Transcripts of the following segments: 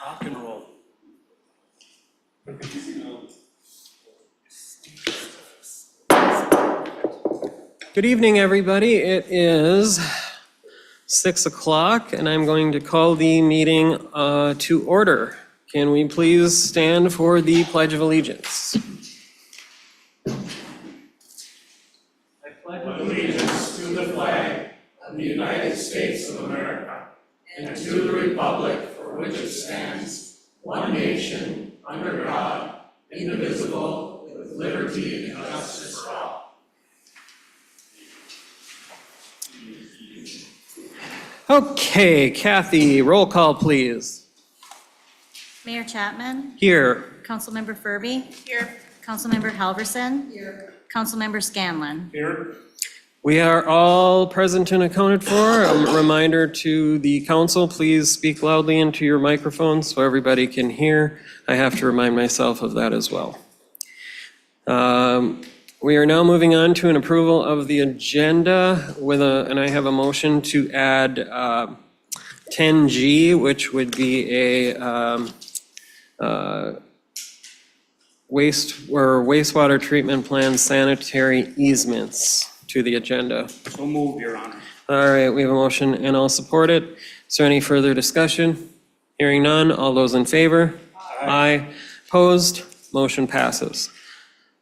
Rock and roll. Good evening, everybody. It is 6 o'clock, and I'm going to call the meeting to order. Can we please stand for the Pledge of Allegiance? I pledge allegiance to the flag of the United States of America and to the republic for which it stands, one nation, under God, indivisible, with liberty and justice for all. Okay, Kathy, roll call, please. Mayor Chapman? Here. Councilmember Furby? Here. Councilmember Halverson? Here. Councilmember Scanlon? Here. We are all present and accounted for. A reminder to the council, please speak loudly into your microphone so everybody can hear. I have to remind myself of that as well. We are now moving on to an approval of the agenda and I have a motion to add 10G, which would be a wastewater treatment plan sanitary easements to the agenda. So moved, Your Honor. All right, we have a motion and I'll support it. Is there any further discussion? Hearing none, all those in favor? Aye. Opposed? Motion passes.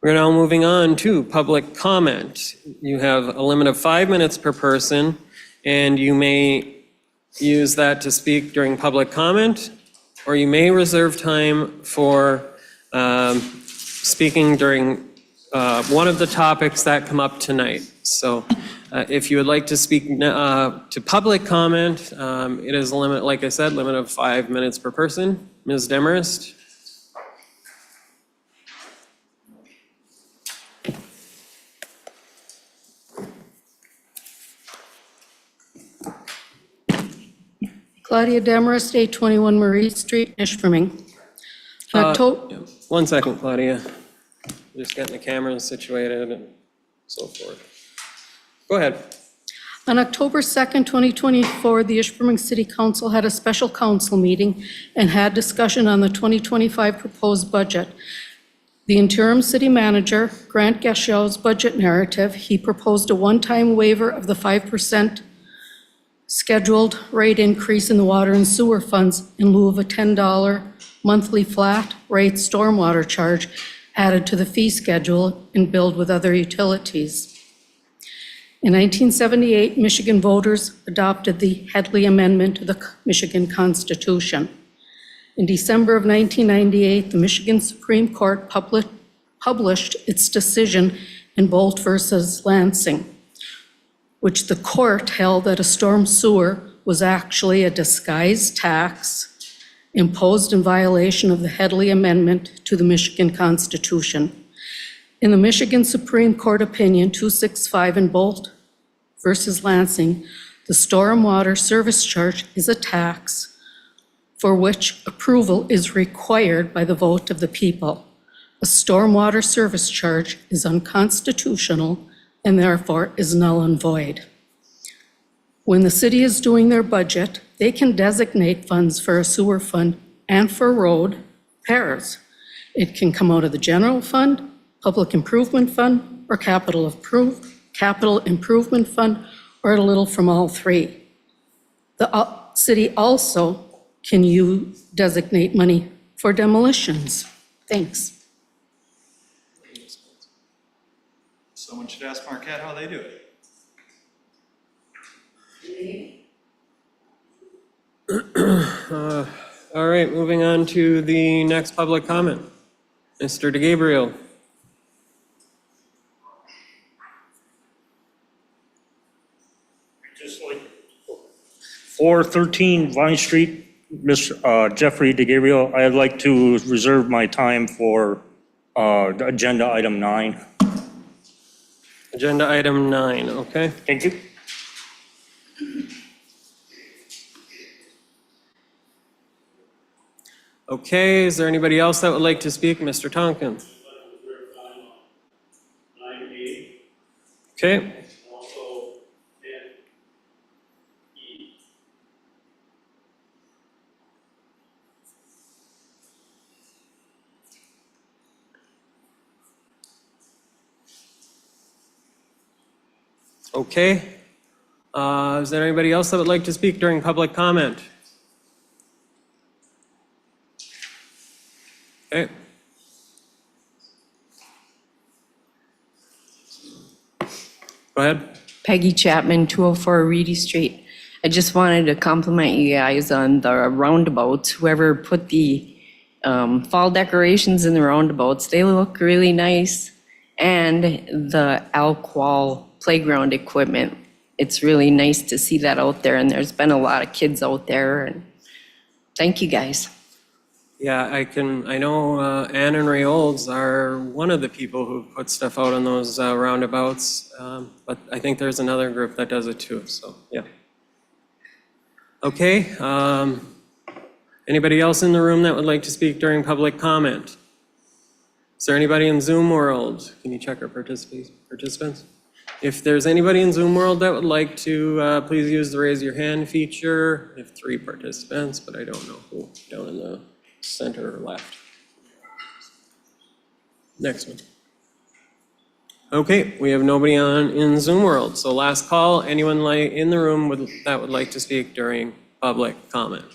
We're now moving on to public comment. You have a limit of 5 minutes per person, and you may use that to speak during public comment, or you may reserve time for speaking during one of the topics that come up tonight. So if you would like to speak to public comment, it is a limit, like I said, limit of 5 minutes per person. Ms. Demarest? Claudia Demarest, 821 Marie Street, Ishpeming. One second, Claudia. Just getting the cameras situated and so forth. Go ahead. On October 2nd, 2024, the Ishpeming City Council had a special council meeting and had discussion on the 2025 proposed budget. The interim city manager, Grant Gashow's budget narrative, he proposed a one-time waiver of the 5% scheduled rate increase in the water and sewer funds in lieu of a $10 monthly flat rate stormwater charge added to the fee schedule and billed with other utilities. In 1978, Michigan voters adopted the Headley Amendment to the Michigan Constitution. In December of 1998, the Michigan Supreme Court published its decision in Bolt versus Lansing, which the court held that a storm sewer was actually a disguised tax imposed in violation of the Headley Amendment to the Michigan Constitution. In the Michigan Supreme Court opinion 265 in Bolt versus Lansing, the stormwater service charge is a tax for which approval is required by the vote of the people. A stormwater service charge is unconstitutional and therefore is null and void. When the city is doing their budget, they can designate funds for a sewer fund and for road repairs. It can come out of the general fund, public improvement fund, or capital improvement fund, or a little from all three. The city also can designate money for demolitions. Thanks. Someone should ask Marquette how they do it. All right, moving on to the next public comment. Mr. DeGabriel. Just like 413 Vine Street, Mr. Jeffrey DeGabriel, I'd like to reserve my time for agenda item 9. Agenda item 9, okay. Thank you. Okay, is there anybody else that would like to speak? Mr. Tonkin? 9A. Okay, Also, and Okay. Is there anybody else that would like to speak during public comment? Okay. Go ahead. Peggy Chapman, 204 Reedy Street. I just wanted to compliment you guys on the roundabouts. Whoever put the fall decorations in the roundabouts, they look really nice. And the Alqual playground equipment, it's really nice to see that out there. And there's been a lot of kids out there. And thank you, guys. Yeah, I know Ann and Ray Olds are one of the people who put stuff out on those roundabouts, but I think there's another group that does it too, so, yeah. Okay, anybody else in the room that would like to speak during public comment? Is there anybody in Zoom world? Can you check our participants? If there's anybody in Zoom world that would like to, please use the raise your hand feature. We have 3 participants, but I don't know who down in the center or left. Next one. Okay, we have nobody on in Zoom world. So last call, anyone in the room that would like to speak during public comment?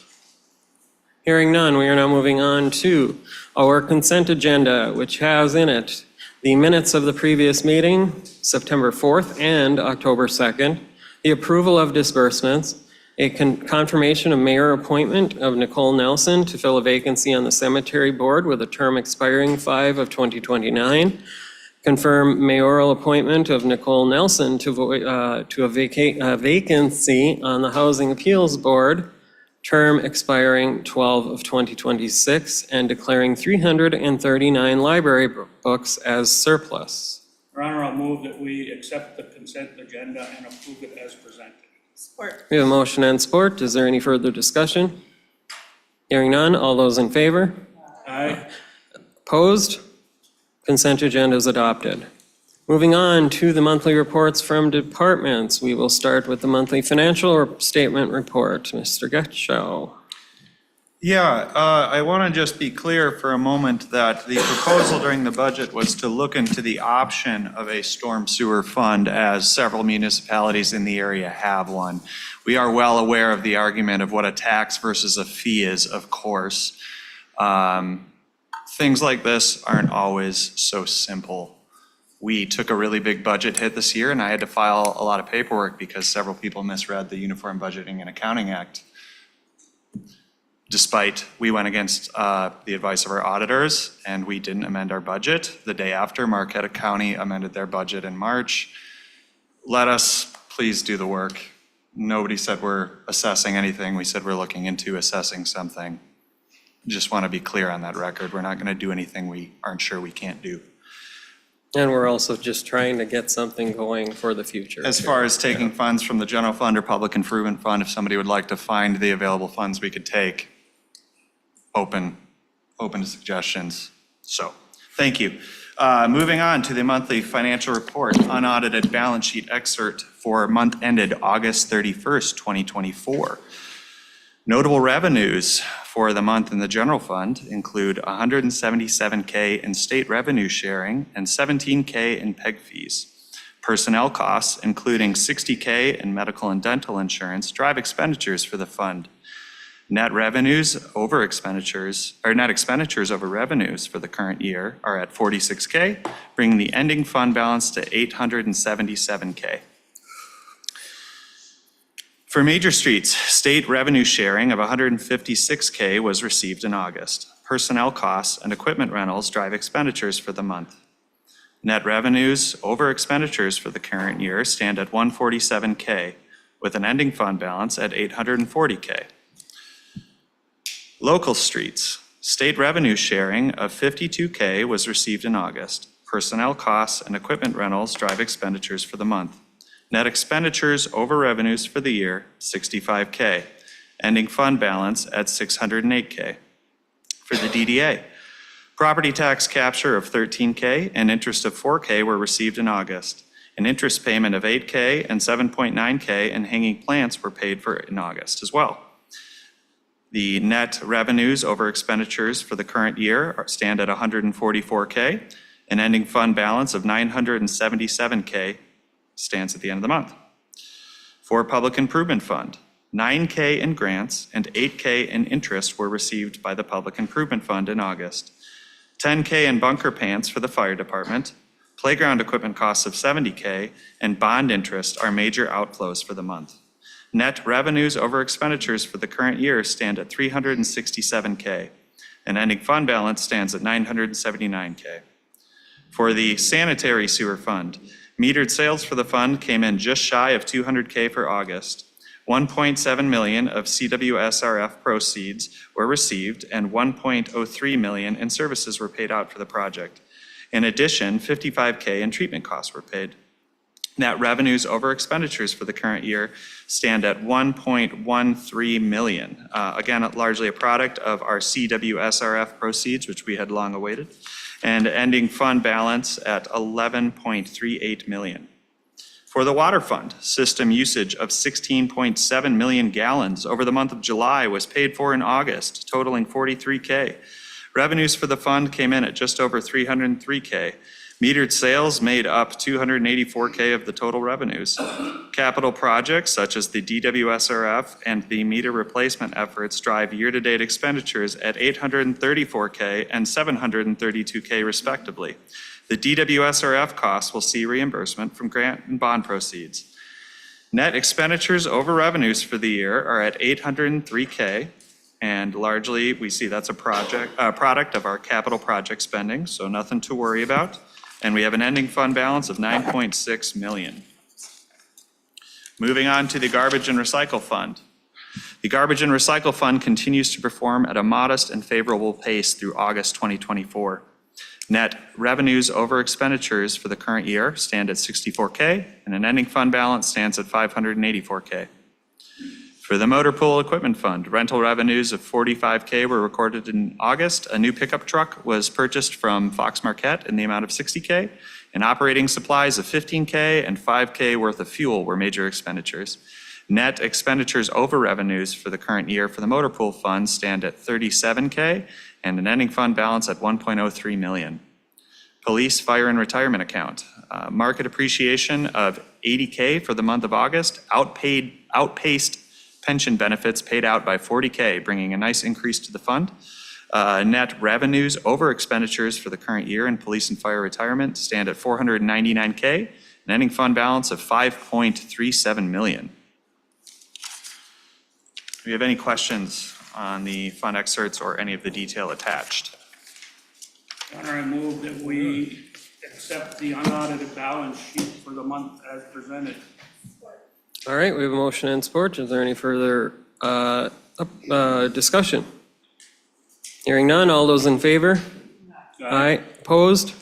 Hearing none, we are now moving on to our consent agenda, which has in it the minutes of the previous meeting, September 4th and October 2nd, the approval of disbursements, a confirmation of mayor appointment of Nicole Nelson to fill a vacancy on the cemetery board with a term expiring 5/2029. Confirm mayoral appointment of Nicole Nelson to a vacancy on the housing appeals board, term expiring 12/2026, and declaring 339 library books as surplus. Your Honor, I'll move that we accept the consent agenda and approve it as presented. Support. We have a motion and support. Is there any further discussion? Hearing none, all those in favor? Aye. Opposed? Consent agenda is adopted. Moving on to the monthly reports from departments. We will start with the monthly financial statement report. Mr. Getchell. Yeah, I want to just be clear for a moment that the proposal during the budget was to look into the option of a storm sewer fund, as several municipalities in the area have one. We are well aware of the argument of what a tax versus a fee is, of course. Things like this aren't always so simple. We took a really big budget hit this year, and I had to file a lot of paperwork because several people misread the Uniform Budgeting and Accounting Act. Despite, we went against the advice of our auditors, and we didn't amend our budget. The day after, Marquette County amended their budget in March. Let us please do the work. Nobody said we're assessing anything. We said we're looking into assessing something. Just want to be clear on that record. We're not going to do anything we aren't sure we can't do. And we're also just trying to get something going for the future. As far as taking funds from the general fund or public improvement fund, if somebody would like to find the available funds we could take, open to suggestions. So, thank you. Moving on to the monthly financial report, unaudited balance sheet excerpt for month ended August 31st, 2024. Notable revenues for the month in the general fund include $177K in state revenue sharing and $17K in PEG fees. Personnel costs, including $60K in medical and dental insurance, drive expenditures for the fund. Net expenditures over revenues for the current year are at $46K, bringing the ending fund balance to $877K. For major streets, state revenue sharing of $156K was received in August. Personnel costs and equipment rentals drive expenditures for the month. Net revenues over expenditures for the current year stand at $147K, with an ending fund balance at $840K. Local streets, state revenue sharing of $52K was received in August. Personnel costs and equipment rentals drive expenditures for the month. Net expenditures over revenues for the year, $65K. Ending fund balance at $608K. For the DDA, property tax capture of $13K and interest of $4K were received in August. An interest payment of $8K and $7.9K in hanging plants were paid for in August as well. The net revenues over expenditures for the current year stand at $144K, an ending fund balance of $977K stands at the end of the month. For Public Improvement Fund, $9K in grants and $8K in interest were received by the Public Improvement Fund in August. $10K in bunker pants for the fire department, playground equipment costs of $70K, and bond interest are major outflows for the month. Net revenues over expenditures for the current year stand at $367K, and ending fund balance stands at $979K. For the Sanitary Sewer Fund, metered sales for the fund came in just shy of $200K for August. 1.7 million of CWSRF proceeds were received and 1.03 million in services were paid out for the project. In addition, 55K in treatment costs were paid. Net revenues over expenditures for the current year stand at 1.13 million. Again, largely a product of our CWSRF proceeds, which we had long awaited, and ending fund balance at 11.38 million. For the water fund, system usage of 16.7 million gallons over the month of July was paid for in August, totaling 43K. Revenues for the fund came in at just over 303K. Metered sales made up 284K of the total revenues. Capital projects such as the DWSRF and the meter replacement efforts drive year-to-date expenditures at 834K and 732K respectively. The DWSRF costs will see reimbursement from grant and bond proceeds. Net expenditures over revenues for the year are at 803K, and largely we see that's a product of our capital project spending, so nothing to worry about. And we have an ending fund balance of 9.6 million. Moving on to the Garbage and Recycle Fund. The Garbage and Recycle Fund continues to perform at a modest and favorable pace through August 2024. Net revenues over expenditures for the current year stand at 64K, and an ending fund balance stands at 584K. For the Motor Pool Equipment Fund, rental revenues of 45K were recorded in August. A new pickup truck was purchased from Fox Marquette in the amount of 60K, and operating supplies of 15K and 5K worth of fuel were major expenditures. Net expenditures over revenues for the current year for the Motor Pool Fund stand at 37K, and an ending fund balance at 1.03 million. Police, Fire, and Retirement Account. Market appreciation of 80K for the month of August outpaced pension benefits paid out by 40K, bringing a nice increase to the fund. Net revenues over expenditures for the current year in Police and Fire Retirement stand at 499K, an ending fund balance of 5.37 million. Do you have any questions on the fund excerpts or any of the detail attached? Your Honor, I move that we accept the unaudited balance sheet for the month as presented. All right, we have a motion and support. Is there any further discussion? Hearing none, all those in favor? Aye. Opposed?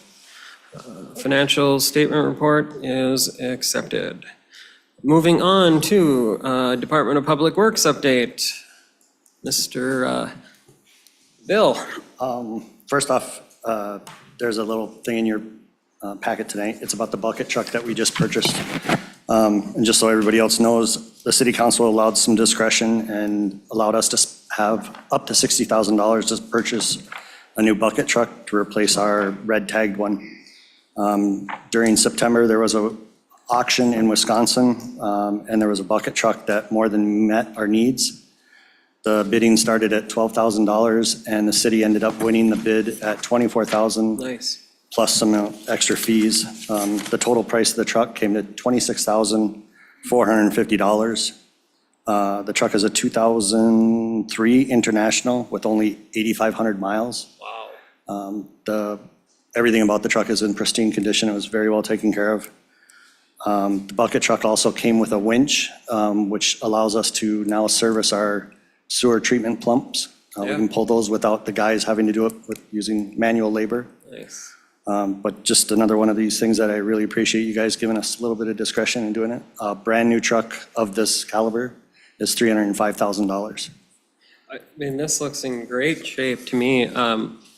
Financial statement report is accepted. Moving on to Department of Public Works update. Mr. Bill. First off, there's a little thing in your packet tonight. It's about the bucket truck that we just purchased. And just so everybody else knows, the city council allowed some discretion and allowed us to have up to $60,000 to purchase a new bucket truck to replace our red tagged one. During September, there was an auction in Wisconsin, and there was a bucket truck that more than met our needs. The bidding started at $12,000, and the city ended up winning the bid at $24,000. Nice. Plus some extra fees. The total price of the truck came to $26,450. The truck is a 2003 International with only 8,500 miles. Wow. Everything about the truck is in pristine condition. It was very well taken care of. The bucket truck also came with a winch, which allows us to now service our sewer treatment pumps. We can pull those without the guys having to do it with using manual labor. Nice. But just another one of these things that I really appreciate you guys giving us a little bit of discretion in doing it. A brand new truck of this caliber is $305,000. I mean, this looks in great shape to me.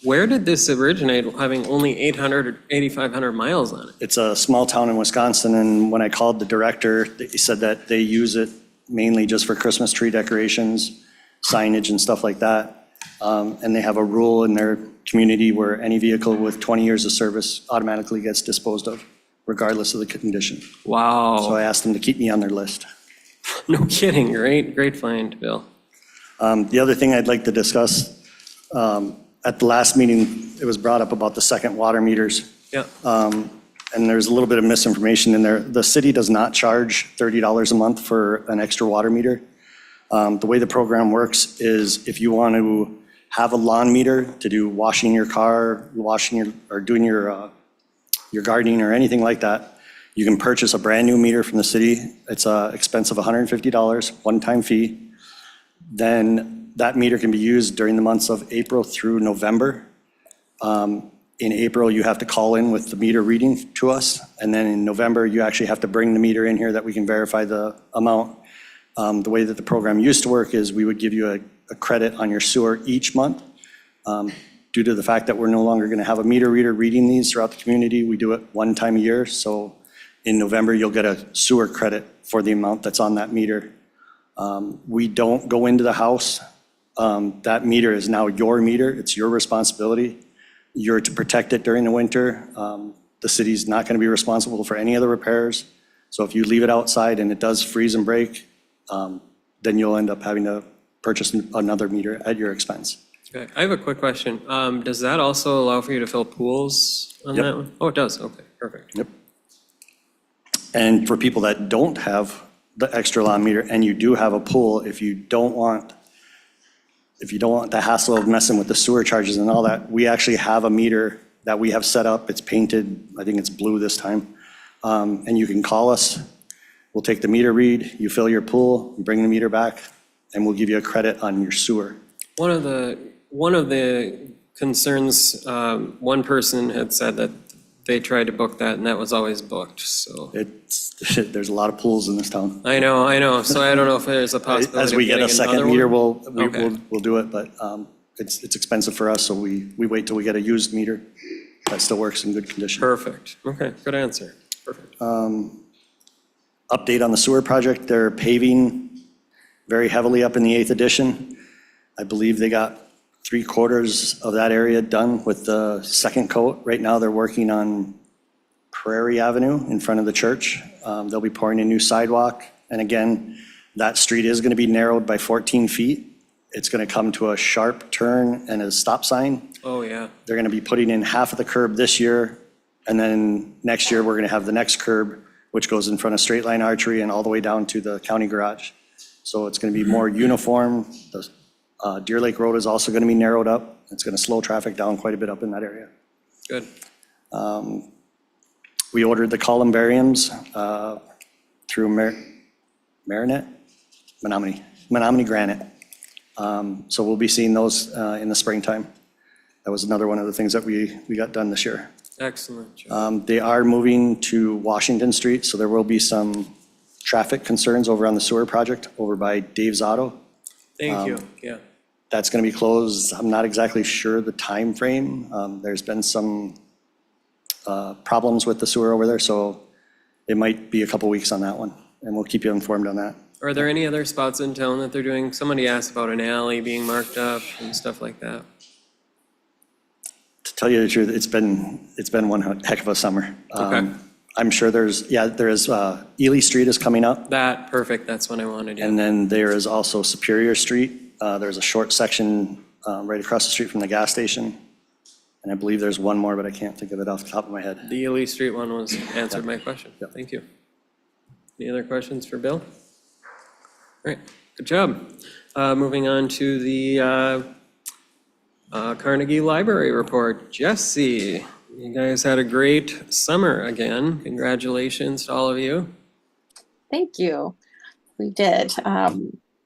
Where did this originate, having only 8,500 miles on it? It's a small town in Wisconsin, and when I called the director, he said that they use it mainly just for Christmas tree decorations, signage and stuff like that. And they have a rule in their community where any vehicle with 20 years of service automatically gets disposed of. regardless of the condition. So I Wow. asked them to keep me on their list. No kidding. Great find, Bill. The other thing I'd like to discuss, at the last meeting, it was brought up about the second water meters. Yeah. And there's a little bit of misinformation in there. The city does not charge $30 a month for an extra water meter. The way the program works is if you want to have a lawn meter to do washing your car, or doing your gardening or anything like that, you can purchase a brand new meter from the city. It's an expense of $150, one-time fee. Then that meter can be used during the months of April through November. In April, you have to call in with the meter reading to us, and then in November, you actually have to bring the meter in here that we can verify the amount. The way that the program used to work is we would give you a credit on your sewer each month. Due to the fact that we're no longer going to have a meter reader reading these throughout the community, we do it one time a year. So in November, you'll get a sewer credit for the amount that's on that meter. We don't go into the house. That meter is now your meter. It's your responsibility. You're to protect it during the winter. The city's not going to be responsible for any of the repairs. So if you leave it outside and it does freeze and break, then you'll end up having to purchase another meter at your expense. Okay. I have a quick question. Does that also allow for you to fill pools on Yep. that one? Oh, it does. Okay, perfect. Yep. And for people that don't have the extra lawn meter and you do have a pool, if you don't want the hassle of messing with the sewer charges and all that, we actually have a meter that we have set up. It's painted, I think it's blue this time. And you can call us. We'll take the meter read, you fill your pool, you bring the meter back, and we'll give you a credit on your sewer. One of the concerns, one person had said that they tried to book that and that was always booked, so. There's a lot of pools in this town. I know. So I don't know if there's a possibility As we of get getting a second another meter, one. we'll do it, but it's expensive for us, so we wait till we get a used meter that still works in good condition. Perfect. Okay, good answer. Perfect. Update on the sewer project, they're paving very heavily up in the 8th edition. I believe they got 3/4 of that area done with the second coat. Right now, they're working on Prairie Avenue in front of the church. They'll be pouring a new sidewalk. And again, that street is going to be narrowed by 14 feet. It's going to come to a sharp turn and a stop sign. Oh, yeah. They're going to be putting in half of the curb this year. And then next year, we're going to have the next curb, which goes in front of Straight Line Archery and all the way down to the county garage. So it's going to be more uniform. The Deer Lake Road is also going to be narrowed up. It's going to slow traffic down quite a bit up in that area. Good. We ordered the columbariums through Menominee Granite. So we'll be seeing those in the springtime. That was another one of the things that we got done this year. Excellent job. They are moving to Washington Street, so there will be some traffic concerns over on the sewer project over by Dave's Auto. Thank you. Yeah. That's going to be closed. I'm not exactly sure the time frame. There's been some problems with the sewer over there, so it might be a couple weeks on that one, and we'll keep you informed on that. Are there any other spots in town that they're doing? Somebody asked about an alley being marked up and stuff like that. To tell you the truth, it's been one heck of a summer. Okay. I'm sure there is, Ely Street is coming up, Perfect. That's what I wanted. Yeah. and then there is also Superior Street. There's a short section right across the street from the gas station. And I believe there's one more, but I can't think of it off the top of my head. The Ely Street one was answered my question. Yeah. Thank you. Any other questions for Bill? All right, good job. Moving on to the Carnegie Library report. Jesse, you guys had a great summer again. Congratulations to all of you. Thank you. We did.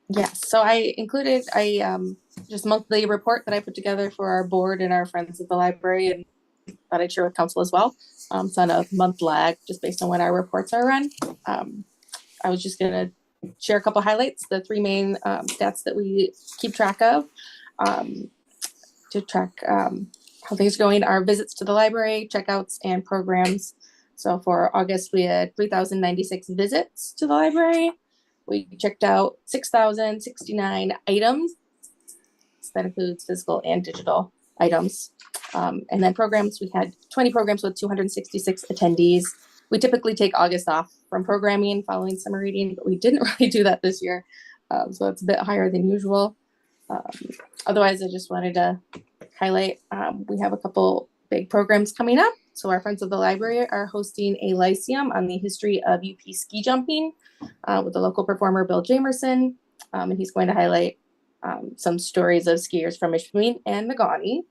Yes, so I included just monthly report that I put together for our board and our friends at the library, and thought I'd share with council as well. It's on a month lag, just based on when our reports are run. I was just gonna share a couple highlights, the three main stats that we keep track of to track how things are going, our visits to the library, checkouts, and programs. So for August, we had 3,096 visits to the library. We checked out 6,069 items. That includes physical and digital items. And then programs, we had 20 programs with 266 attendees. We typically take August off from programming following summer reading, but we didn't really do that this year. So it's a bit higher than usual. Otherwise, I just wanted to highlight, we have a couple big programs coming up. So our Friends of the Library are hosting a lyceum on the history of UP ski jumping with the local performer Bill Jamerson. And he's going to highlight some stories of skiers from Ishpeming and Negaunee.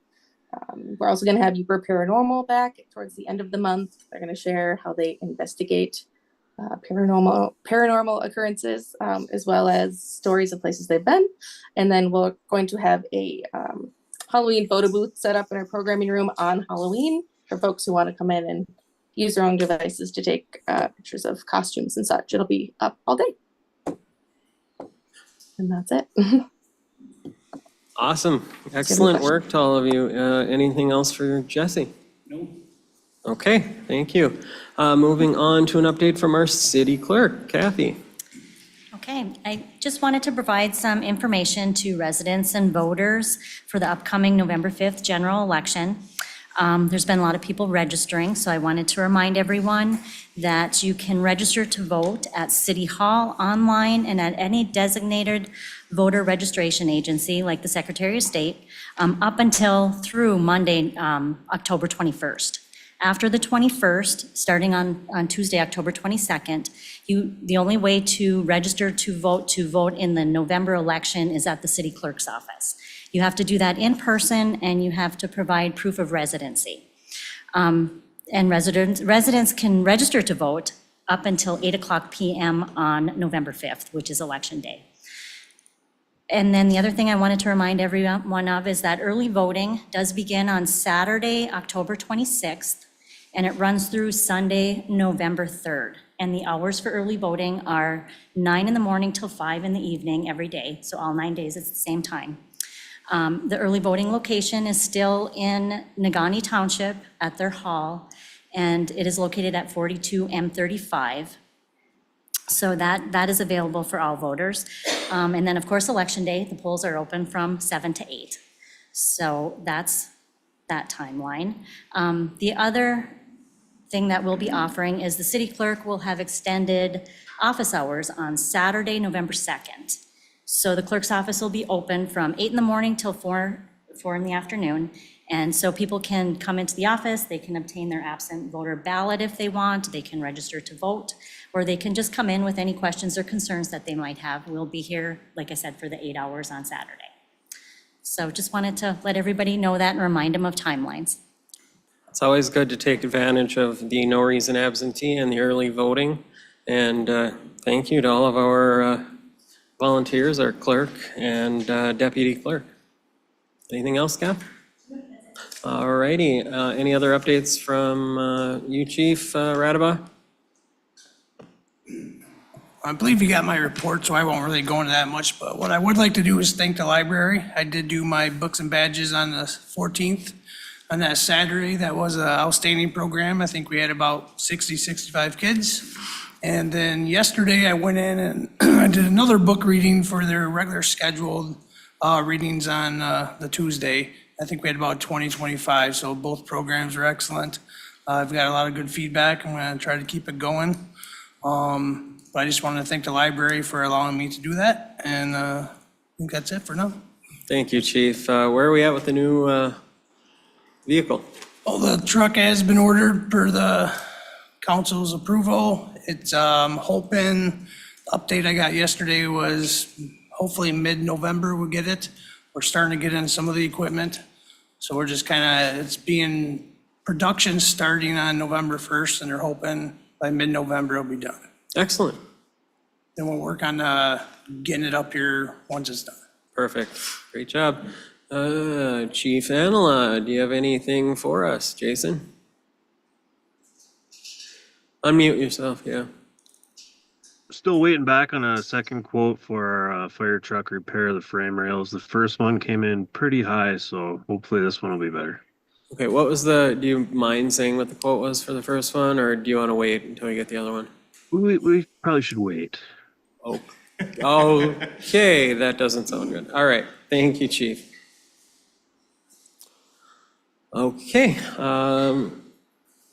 We're also going to have Uber Paranormal back towards the end of the month. They're going to share how they investigate paranormal occurrences, as well as stories of places they've been. And then we're going to have a Halloween photo booth set up in our programming room on Halloween for folks who want to come in and use their own devices to take pictures of costumes and such. It'll be up all day. And that's it. Awesome. Excellent work to all of you. Anything else for Jesse? No. Okay, thank you. Moving on to an update from our city clerk, Kathy. Okay, I just wanted to provide some information to residents and voters for the upcoming November 5th general election. There's been a lot of people registering, so I wanted to remind everyone that you can register to vote at City Hall, online, and at any designated voter registration agency like the Secretary of State up until through Monday, October 21st. After the 21st, starting on Tuesday, October 22nd, the only way to register to vote in the November election is at the city clerk's office. You have to do that in person, and you have to provide proof of residency. And residents can register to vote up until 8:00 p.m. on November 5th, which is Election Day. And then the other thing I wanted to remind everyone of is that early voting does begin on Saturday, October 26th, and it runs through Sunday, November 3rd. And the hours for early voting are 9 in the morning till 5 in the evening every day, so all 9 days it's the same time. The early voting location is still in Negaunee Township at their hall, and it is located at 42 M35. So that is available for all voters. And then, of course, Election Day, the polls are open from 7 to 8. So that's that timeline. The other thing that we'll be offering is the city clerk will have extended office hours on Saturday, November 2nd. So the clerk's office will be open from 8 in the morning till 4 in the afternoon. And so people can come into the office, they can obtain their absent voter ballot if they want, they can register to vote, or they can just come in with any questions or concerns that they might have. We'll be here, like I said, for the 8 hours on Saturday. So just wanted to let everybody know that and remind them of timelines. It's always good to take advantage of the no reason absentee and the early voting. And thank you to all of our volunteers, our clerk and deputy clerk. Anything else, Kath? All righty. Any other updates from you, Chief Radaba? I believe you got my report, so I won't really go into that much, but what I would like to do is thank the library. I did do my books and badges on the 14th. On that Saturday, that was an outstanding program. I think we had about 60, 65 kids. And then yesterday I went in and I did another book reading for their regular scheduled readings on the Tuesday. I think we had about 20, 25, so both programs are excellent. I've got a lot of good feedback. I'm going to try to keep it going. But I just wanted to thank the library for allowing me to do that. And I think that's it for now. Thank you, Chief. Where are we at with the new vehicle? Well, the truck has been ordered per the council's approval. It's hoping, the update I got yesterday was hopefully mid-November we'll get it. We're starting to get in some of the equipment. So we're just kind of, it's being production starting on November 1st, and they're hoping by mid-November it'll be done. Excellent. Then we'll work on getting it up here once it's done. Perfect. Great job. Chief Anala, do you have anything for us? Jason? Unmute yourself, yeah. Still waiting back on a second quote for our fire truck repair of the frame rails. The first one came in pretty high, so hopefully this one will be better. Okay, what was do you mind saying what the quote was for the first one, or do you want to wait until we get the other one? We probably should wait. Oh, okay, that doesn't sound good. All right, thank you, Chief.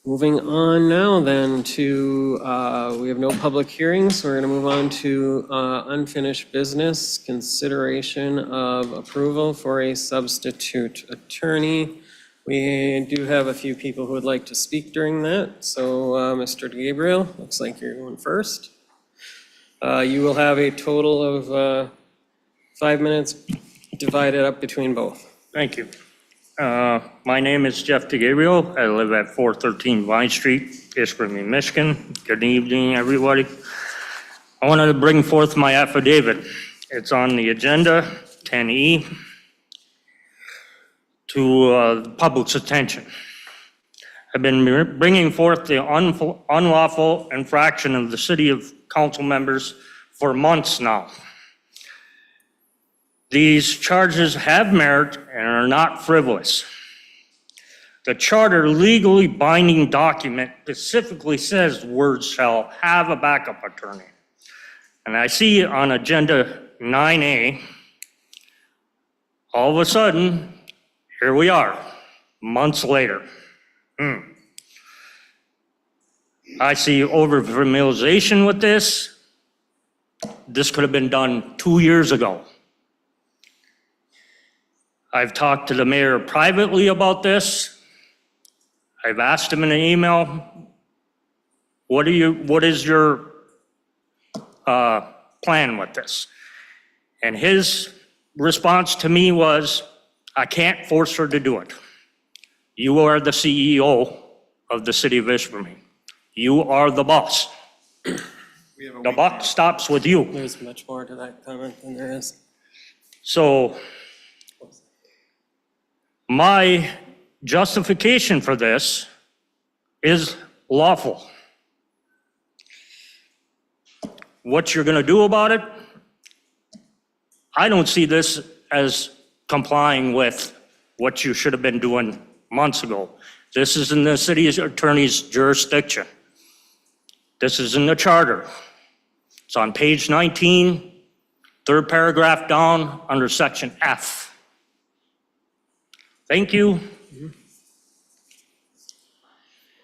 Moving on now then to, we have no public hearings, so we're going to move on to unfinished business, consideration of approval for a substitute attorney. We do have a few people who would like to speak during that, so Mr. Gabriel, looks like you're going first. You will have a total of 5 minutes divided up between both. Thank you. My name is Jeff DeGabriel. I live at 413 Vine Street, Ishpeming, Michigan. Good evening, everybody. I wanted to bring forth my affidavit. It's on the agenda, 10E, to the public's attention. I've been bringing forth the unlawful infraction of the city of council members for months now. These charges have merit and are not frivolous. The charter legally binding document specifically says words shall have a backup attorney. And I see on agenda 9A, all of a sudden, here we are, months later. I see over-familiarization with this. This could have been done 2 years ago. I've talked to the mayor privately about this. I've asked him in an email, what is your plan with this? And his response to me was, I can't force her to do it. You are the CEO of the city of Ishpeming. You are the boss. The buck stops with you. There's much more to that comment than there is. So my justification for this is lawful. What you're going to do about it, I don't see this as complying with what you should have been doing months ago. This is in the city attorney's jurisdiction. This is in the charter. It's on page 19, third paragraph down under section F. Thank you.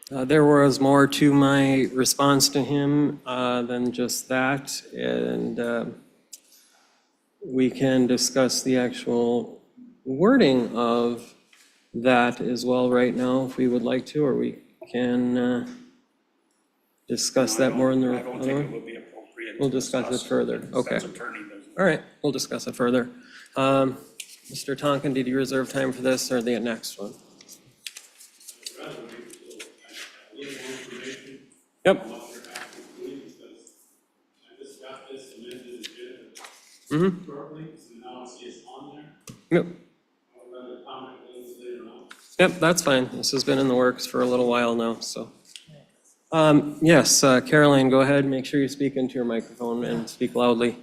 There was more to my response to him than just that, and we can discuss the actual wording of that as well right now if we would like to, or we can discuss that more in the I don't other think it one. would be appropriate. We'll discuss it further. Okay. That's attorney business. All right, we'll discuss it further. Mr. Tonkin, did you reserve time for this or the next one? Yep. Mm-hmm. Yep. Yep, that's fine. This has been in the works for a little while now, so. Yes, Caroline, go ahead. Make sure you speak into your microphone and speak loudly.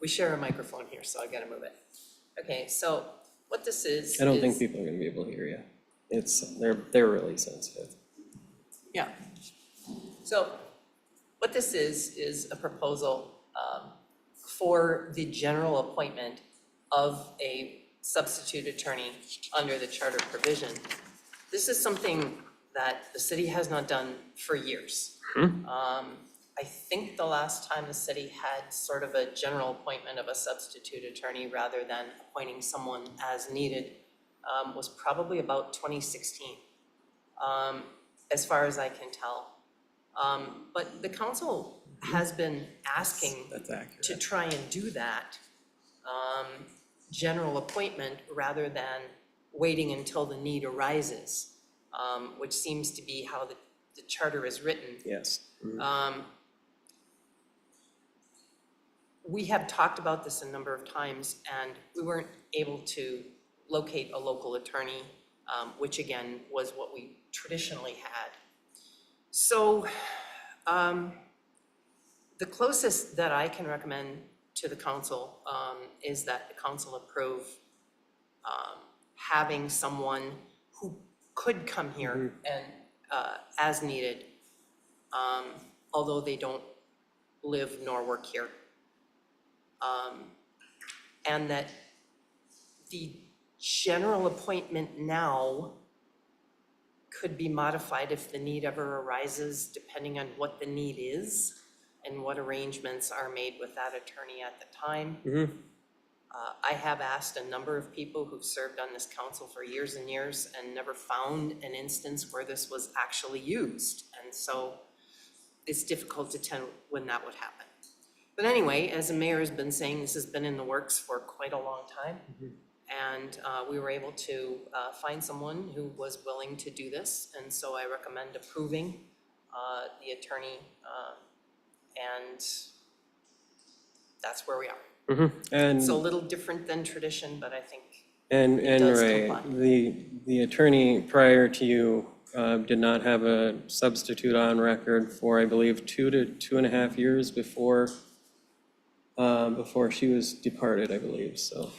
We share a microphone here, so I gotta move it. Okay, so what this is. I don't think people are gonna be able to hear you. They're really sensitive. Yeah. So what this is a proposal for the general appointment of a substitute attorney under the charter provision. This is something that the city has not done for years. I think the last time the city had sort of a general appointment of a substitute attorney rather than appointing someone as needed was probably about 2016, as far as I can tell. But the council has been asking to try and do that general appointment rather than waiting until the need arises, which seems to be how the charter is written. Yes. We have talked about this a number of times, and we weren't able to locate a local attorney, which again was what we traditionally had. So the closest that I can recommend to the council is that the council approve having someone who could come here and as needed, although they don't live nor work here. And that the general appointment now could be modified if the need ever arises, depending on what the need is and what arrangements are made with that attorney at the time. I have asked a number of people who've served on this council for years and years and never found an instance where this was actually used. And so it's difficult to tell when that would happen. But anyway, as the mayor has been saying, this has been in the works for quite a long time. And we were able to find someone who was willing to do this. And so I recommend approving the attorney, and that's where we are. And, It's a little different than tradition, but I think and does Ray, comply. the attorney prior to you did not have a substitute on record for, I believe, 2 to 2.5 years before she was departed, I believe, so.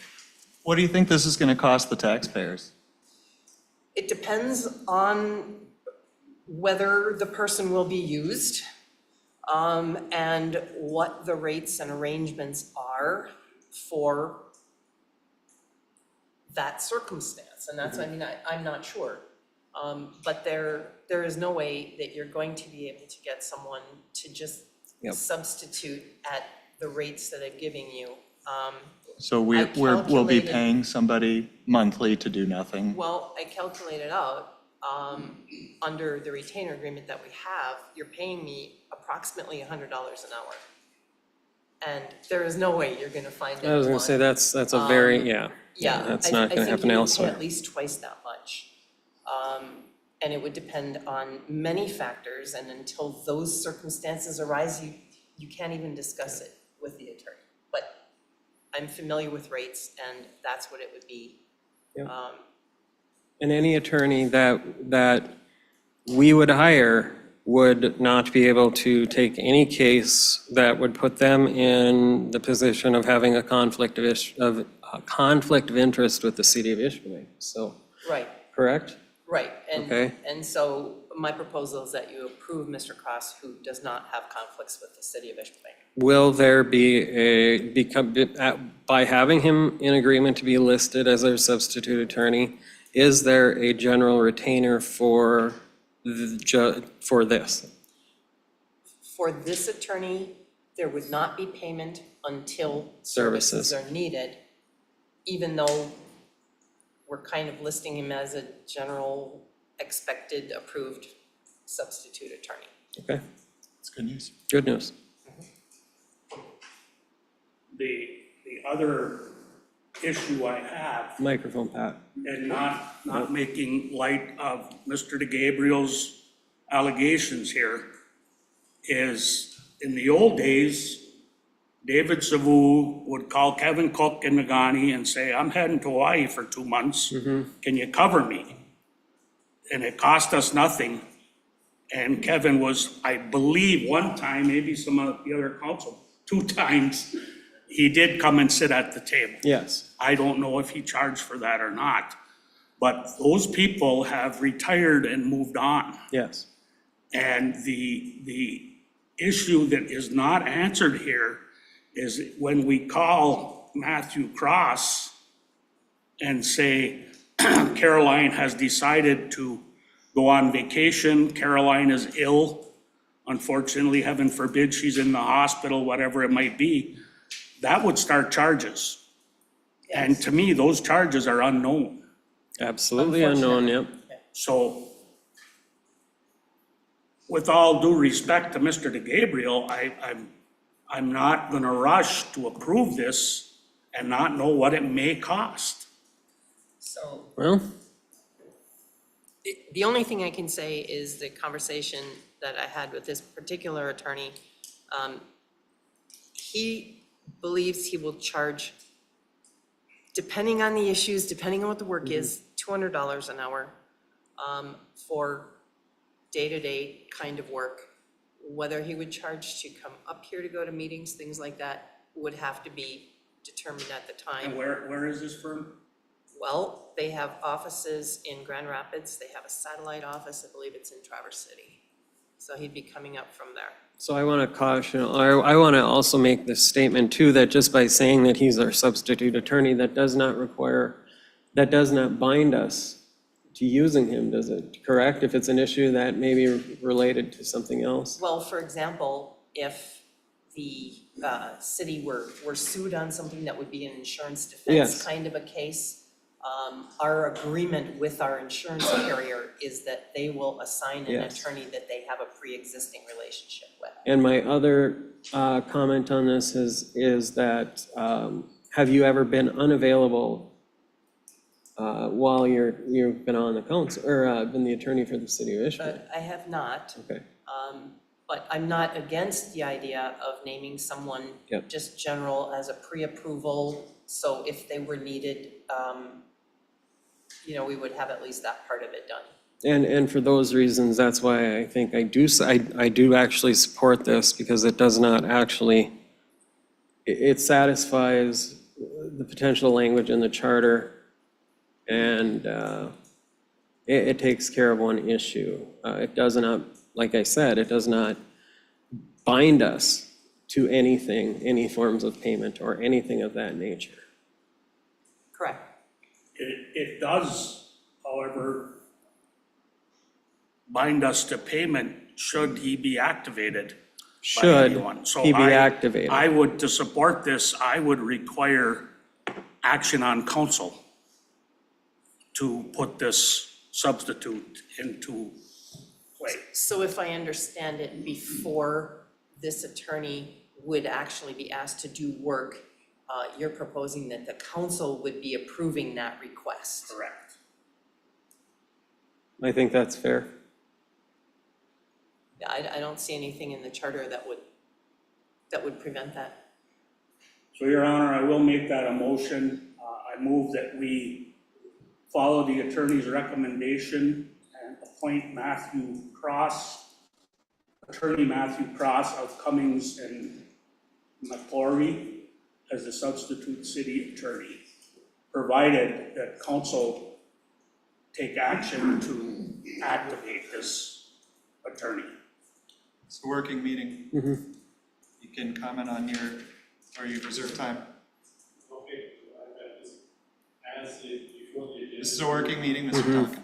What do you think this is going to cost the taxpayers? It depends on whether the person will be used, and what the rates and arrangements are for that circumstance. And that's, I mean, I'm not sure. But there is no way that you're going to be able to get someone to just substitute at the rates that I'm giving you. So I we'll be calculated- paying somebody monthly to do nothing? Well, I calculated out, under the retainer agreement that we have, you're paying me approximately $100 an hour. And there is no way you're gonna find anyone. I was gonna say, that's a very, Yeah, that's I not gonna think happen you would pay elsewhere. at least twice that much. And it would depend on many factors, and until those circumstances arise, you can't even discuss it with the attorney. But I'm familiar with rates, and that's what it would be. Yep. And any attorney that we would hire would not be able to take any case that would put them in the position of having a conflict of interest with the city of Ishpeming, so, Right, correct? right. Okay. And so my proposal is that you approve Mr. Cross, who does not have conflicts with the city of Ishpeming. Will there be by having him in agreement to be listed as our substitute attorney, is there a general retainer for this? For this attorney, there would not be payment until Services. services are needed, even though we're kind of listing him as a general expected approved substitute attorney. Okay, That's good news. good news. The other issue I have, Microphone, Pat. and not making light of Mr. DeGabriel's allegations here, is in the old days, David Savu would call Kevin Cook in Nagani and say, I'm heading to Hawaii for 2 months. Can you cover me? And it cost us nothing. And Kevin was, I believe, one time, maybe some of the other council, 2 times, he did come and sit at the table. Yes. I don't know if he charged for that or not, but those people have retired and moved on. Yes. And the issue that is not answered here is when we call Matthew Cross and say Caroline has decided to go on vacation, Caroline is ill, unfortunately, heaven forbid, she's in the hospital, whatever it might be, that would start charges. And to me, those charges are unknown. Absolutely unknown, yep. So with all due respect to Mr. DeGabriel, I'm not gonna rush to approve this and not know what it may cost. So Well, the only thing I can say is the conversation that I had with this particular attorney, he believes he will charge, depending on the issues, depending on what the work is, $200 an hour for day-to-day kind of work. Whether he would charge to come up here to go to meetings, things like that, would have to be determined at the time. And where is this firm? Well, they have offices in Grand Rapids, they have a satellite office, I believe it's in Traverse City. So he'd be coming up from there. so I want to caution, I want to also make this statement too, that just by saying that he's our substitute attorney, that does not bind us to using him, does it, correct? If it's an issue that may be related to something else? Well, for example, if the city were sued on something that would be an insurance defense Yes. kind of a case, our agreement with our insurance carrier is that they will assign an Yes. attorney that they have a pre-existing relationship with. And my other comment on this is that, have you ever been unavailable while you've been on the council, or been the attorney for the city of Ishpeming? But I have not. Okay, But I'm not against the idea of naming someone Yep. just general as a pre-approval. So if they were needed, we would have at least that part of it done. and for those reasons, that's why I think I do actually support this, because it does not actually, it satisfies the potential language in the charter, and it takes care of one issue. It does not, like I said, it does not bind us to anything, any forms of payment or anything of that nature. Correct. It does, however, bind us to payment should he be activated by Should anyone. So he be activated? I would, to support this, I would require action on council to put this substitute into play. So if I understand it, before this attorney would actually be asked to do work, you're proposing that the council would be approving that request. Correct. I think that's fair. Yeah, I don't see anything in the charter that would prevent that. So, Your Honor, I will make that a motion. I move that we follow the attorney's recommendation and appoint Attorney Matthew Cross of Cummings and McClory as the substitute city attorney, provided that council take action to activate this attorney. It's a working meeting. You can comment on or you reserve time. Okay, as before the. This is a working meeting, Mr. Duncan.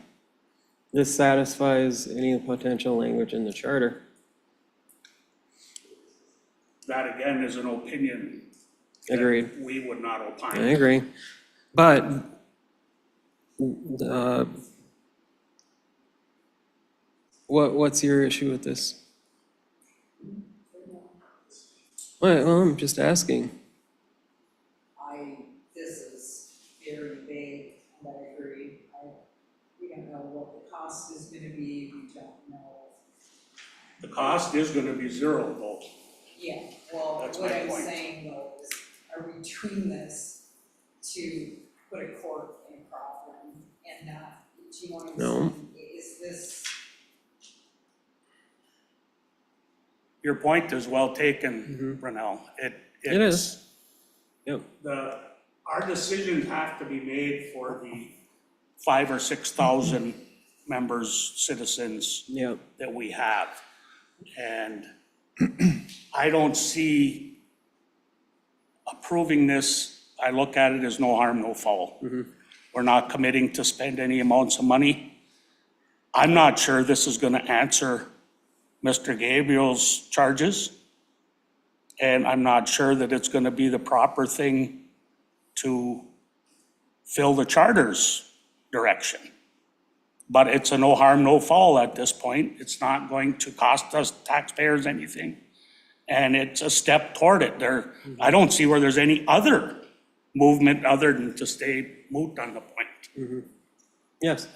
This satisfies any potential language in the charter. That again is an opinion. that Agreed. We would not I opine. agree. But what's your issue with this? Well, I'm just asking. This is very vague, and I agree. We don't know what the cost is gonna be, we don't know. The cost is gonna be zero though. Yeah, well, That's what my I'm point. saying though is, are we doing this to put a cork in a problem and not, do you know what I'm No. saying? Is this, Your point is well taken, Brunel. It is. Yep. Our decisions have to be made for the 5,000 or 6,000 members, citizens Yep. that we have. And I don't see approving this, I look at it as no harm, no foul. We're not committing to spend any amounts of money. I'm not sure this is gonna answer Mr. Gabriel's charges. And I'm not sure that it's gonna be the proper thing to fill the charter's direction. But it's a no harm, no foul at this point. It's not going to cost us taxpayers anything. And it's a step toward it. I don't see where there's any other movement other than to stay moot on the point. Yes.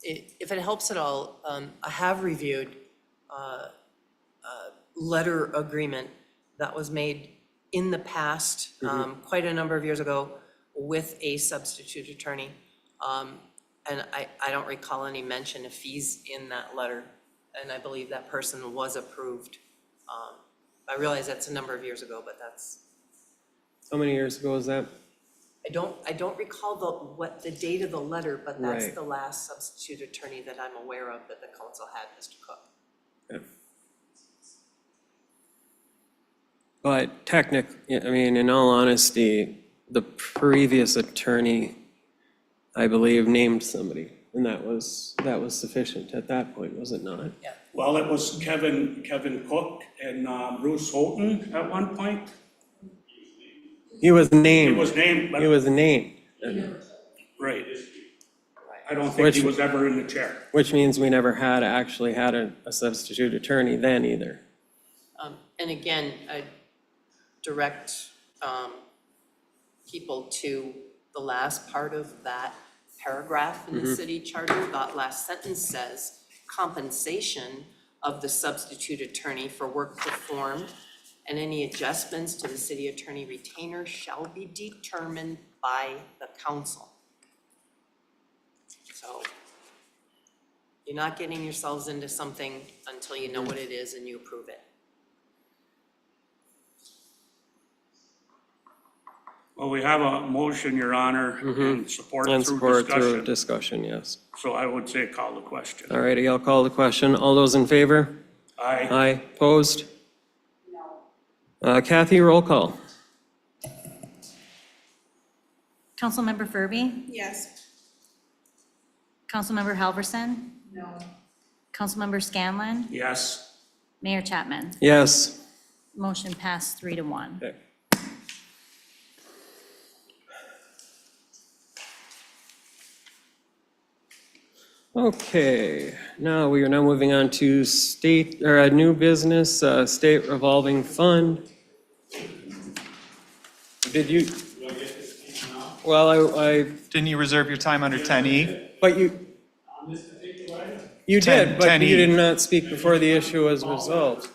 If it helps at all, I have reviewed a letter agreement that was made in the past, quite a number of years ago, with a substitute attorney. And I don't recall any mention of fees in that letter, and I believe that person was approved. I realize that's a number of years ago, but that's, How many years ago was that? I don't recall what the date of the letter, but that's Right. the last substitute attorney that I'm aware of that the council had, Mr. Cook. Yeah. But technically, I mean, in all honesty, the previous attorney, I believe, named somebody, And that was sufficient at that point, was it not? Well, it was Kevin Cook and Bruce Houghton at one point. He was He named. was named, He but, was named, right. I don't think he Which- was ever in the chair. which means we never actually had a substitute attorney then either. And again, I direct people to the last part of that paragraph in the city charter. That last sentence says, compensation of the substitute attorney for work performed and any adjustments to the city attorney retainer shall be determined by the council. So you're not getting yourselves into something until you know what it is and you approve it. Well, we have a motion, Your Honor, and support And through support through discussion. discussion, yes. So I would say call the question. All righty, I'll call the question. All those in favor? Aye. Aye. Opposed? No. Kathy, roll call. Councilmember Furby? Yes. Councilmember Halverson? No. Councilmember Scanlon? Yes. Mayor Chapman? Yes. Motion passed 3-1. Okay. Okay, now we are now moving on to state, or a new business, state revolving fund. Did you? Well, I, Didn't you reserve your time under 10E? but you. You 10 did, but you 10E. did not speak before the issue was resolved.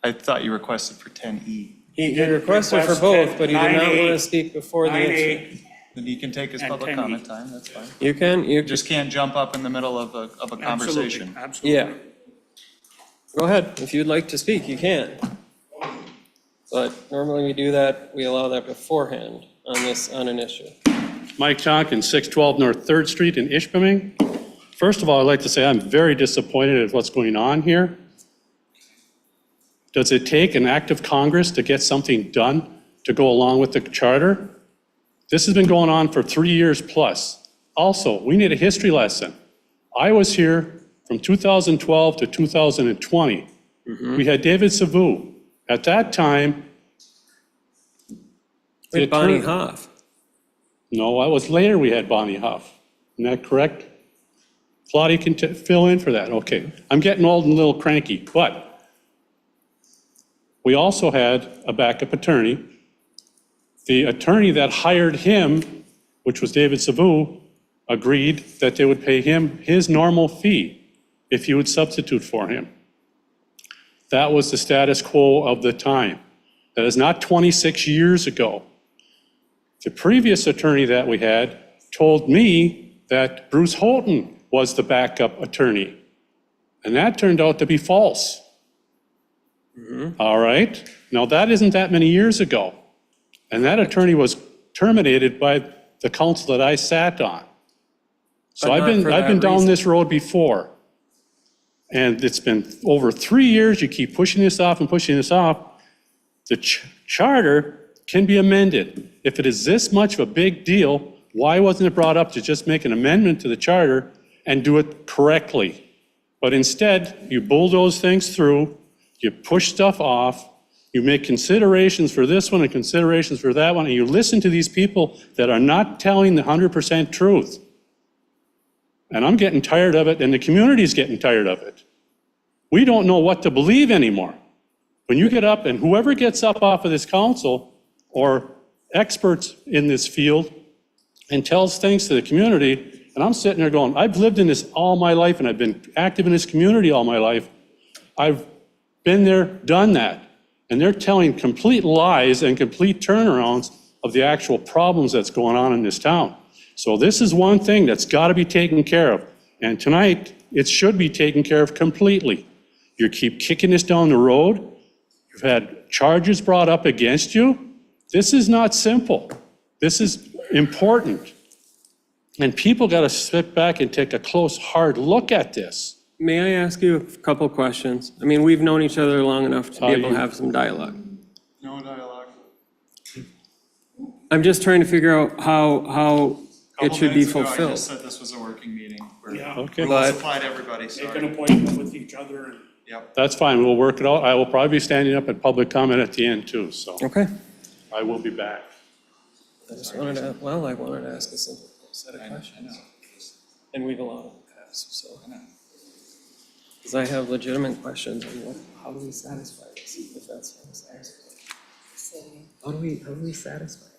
I thought you requested for 10E. He requested for both, but he did not want to 9A. speak before the issue. 9A, Then he can take his And public 10E. comment time, that's fine. You can, you just, Just can't jump up in the middle of a absolutely, conversation. absolutely. yeah. Go ahead, if you'd like to speak, you can. But normally we do that, we allow that beforehand on an issue. Mike Tompkins, 612 North 3rd Street in Ishpeming. First of all, I'd like to say I'm very disappointed at what's going on here. Does it take an act of Congress to get something done to go along with the charter? This has been going on for 3 years plus. Also, we need a history lesson. I was here from 2012 to 2020. We had David Savu. At that time, With Bonnie Hoff. no, I was later we had Bonnie Huff. Isn't that correct? Claudia can fill in for that. Okay. I'm getting old and a little cranky, but we also had a backup attorney. The attorney that hired him, which was David Savu, agreed that they would pay him his normal fee if he would substitute for him. That was the status quo of the time. That is not 26 years ago. The previous attorney that we had told me that Bruce Houghton was the backup attorney. And that turned out to be false. All right? Now, that isn't that many years ago. And that attorney was terminated by the council that I sat on. So But I've not been for that down reason. this road before. And it's been over 3 years, you keep pushing this off and pushing this off. The charter can be amended. If it is this much of a big deal, why wasn't it brought up to just make an amendment to the charter and do it correctly? But instead, you bulldoze things through, you push stuff off, you make considerations for this one and considerations for that one, and you listen to these people that are not telling the 100% truth. And I'm getting tired of it, and the community's getting tired of it. We don't know what to believe anymore. When you get up, and whoever gets up off of this council, or experts in this field, and tells things to the community, and I'm sitting there going, I've lived in this all my life, and I've been active in this community all my life. I've been there, done that. And they're telling complete lies and complete turnarounds of the actual problems that's going on in this town. So this is one thing that's got to be taken care of. And tonight, it should be taken care of completely. You keep kicking this down the road. You've had charges brought up against you. This is not simple. This is important. And people got to sit back and take a close, hard look at this. May I ask you a couple questions? I mean, we've known each other long enough to be able to have some dialogue. No dialogue. I'm just trying to figure out how it should be I fulfilled. just said this was a working meeting. Yeah. Okay, Rules apply to everybody, Make sorry. an appointment with each other and Yep. that's fine, we'll work it out. I will probably be standing up at public comment at the end too, so Okay. I will be back. I just wanted to, well, I wanted to ask a simple set of questions. And we've allowed it to pass, so. Because I have legitimate questions on what, how do we satisfy this, if that's what I'm satisfied? How do we satisfy it?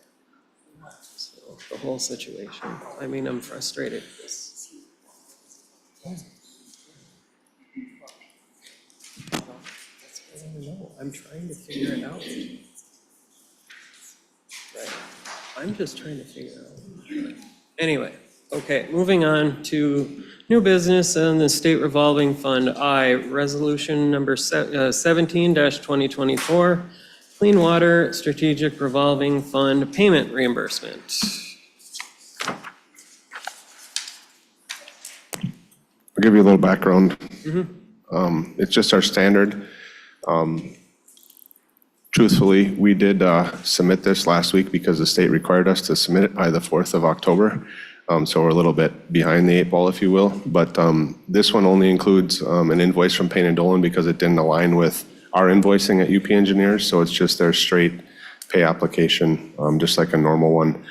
So, the whole situation, I mean, I'm frustrated with this. That's what I want to know, I'm trying to figure it out. Right. I'm just trying to figure out. Anyway, okay, moving on to new business and the state revolving fund I, resolution number 17-2024, clean water strategic revolving fund payment reimbursement. I'll give you a little background. It's just our standard. Truthfully, we did submit this last week because the state required us to submit it by the 4th of October. So we're a little bit behind the 8 ball, if you will. But this one only includes an invoice from Payne and Dolan because it didn't align with our invoicing at UP Engineers. So it's just their straight pay application, just like a normal one.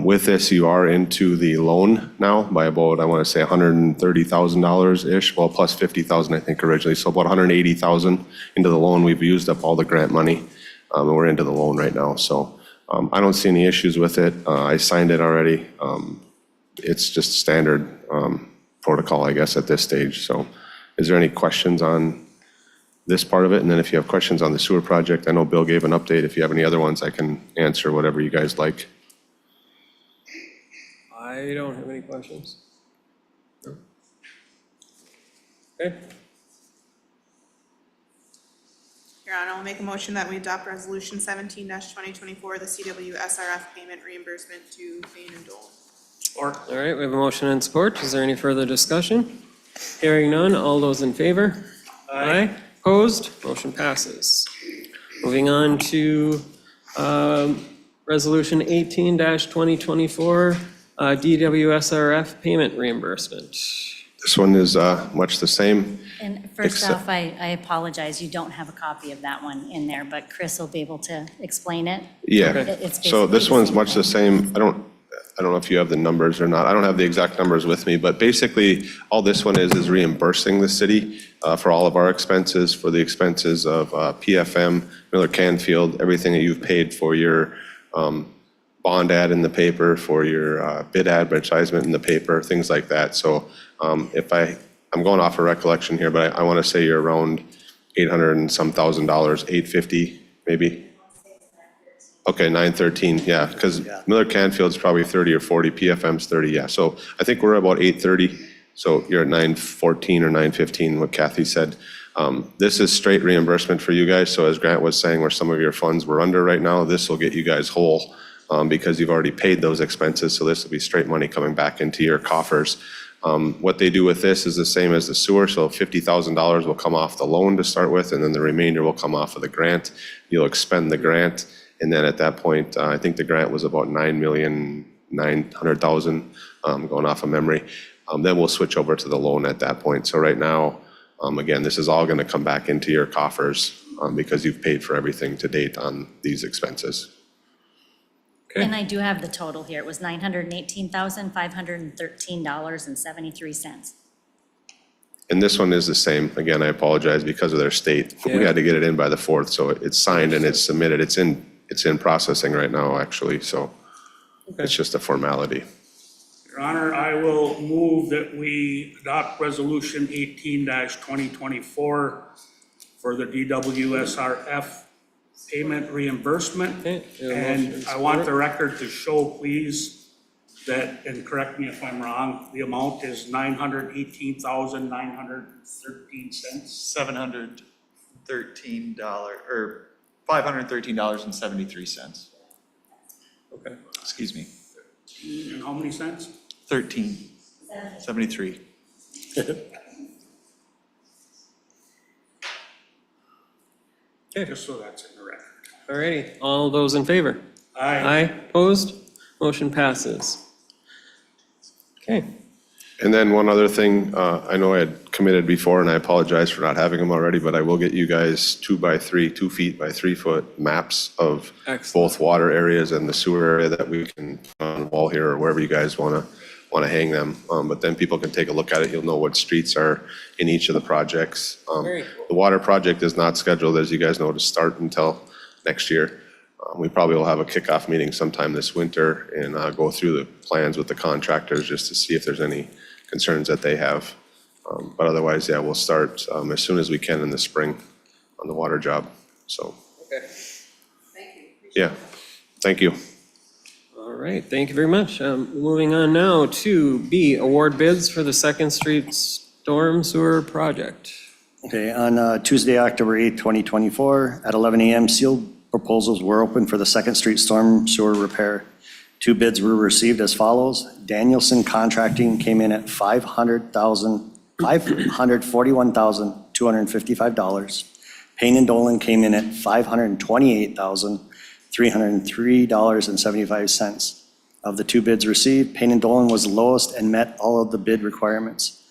With this, you are into the loan now by about, I want to say $130,000-ish, well, plus $50,000, I think, originally. So about $180,000 into the loan. We've used up all the grant money, and we're into the loan right now. So I don't see any issues with it. I signed it already. It's just standard protocol, I guess, at this stage. So is there any questions on this part of it? And then if you have questions on the sewer project, I know Bill gave an update. If you have any other ones, I can answer whatever you guys like. I don't have any questions. No. Okay, Your Honor, I'll make a motion that we adopt resolution 17-2024, the CWSRF payment reimbursement to Payne and Dolan. or all right, we have a motion and support. Is there any further discussion? Hearing none, all those in favor? Aye. Opposed? Motion passes. Moving on to resolution 18-2024, DWSRF payment reimbursement. This one is much the same. And first Except- off, I apologize, you don't have a copy of that one in there, but Chris will be able to explain it. Yeah, It's so this basically one's the much same the same. I don't know if you have the numbers or not. I don't have the exact numbers with me, but basically, all this one is reimbursing the city for all of our expenses, for the expenses of PFM, Miller Canfield, everything that you've paid for your bond ad in the paper, for your bid advertisement in the paper, things like that. So if I'm going off of recollection here, but I want to say you're around 800 and some $1,000, 850 maybe. Okay, 913, yeah, because Miller Canfield's probably 30 or 40, PFM's 30, yeah. So I think we're about 830, so you're at 914 or 915, what Kathy said. This is straight reimbursement for you guys, so as Grant was saying, where some of your funds were under right now, this will get you guys whole because you've already paid those expenses, so this will be straight money coming back into your coffers. What they do with this is the same as the sewer, so $50,000 will come off the loan to start with, and then the remainder will come off of the grant. You'll expend the grant. And then at that point, I think the grant was about $9,900,000, going off of memory. Then we'll switch over to the loan at that point. So right now, again, this is all going to come back into your coffers because you've paid for everything to date on these expenses. And I do have the total here. It was $918,513.73. And this one is the same. Again, I apologize because of their state. We had to get it in by the 4th, so it's signed and it's submitted. It's in processing right now, actually, so it's just a formality. Your Honor, I will move that we adopt resolution 18-2024 for the DWSRF payment reimbursement. Okay, we have a motion And and I want support. the record to show, please, that, and correct me if I'm wrong, the amount is $918,913. $713 or $513.73. Okay. Excuse me, And how many cents? 13.73. Just so that's in the record. All righty, all those in favor? Aye. Aye, opposed? Motion passes. Okay. And then one other thing, I know I had committed before, and I apologize for not having them already, but I will get you guys 2 feet by 3 foot maps of Excellent. both water areas and the sewer area that we can put on the wall here or wherever you guys want to hang them. But then people can take a look at it. You'll know what streets are in each of the projects. Very cool. The water project is not scheduled, as you guys know, to start until next year. We probably will have a kickoff meeting sometime this winter and go through the plans with the contractors just to see if there's any concerns that they have. But otherwise, yeah, we'll start as soon as we can in the spring on the water job. So, Okay. Thank you. yeah, thank you. All right, thank you very much. Moving on now to B, award bids for the 2nd Street Storm Sewer Project. Okay, on Tuesday, October 8th, 2024, at 11 a.m., sealed proposals were open for the 2nd Street Storm Sewer Repair. 2 bids were received as follows. Danielson Contracting came in at $541,255. Payne and Dolan came in at $528,303.75. Of the 2 bids received, Payne and Dolan was the lowest and met all of the bid requirements.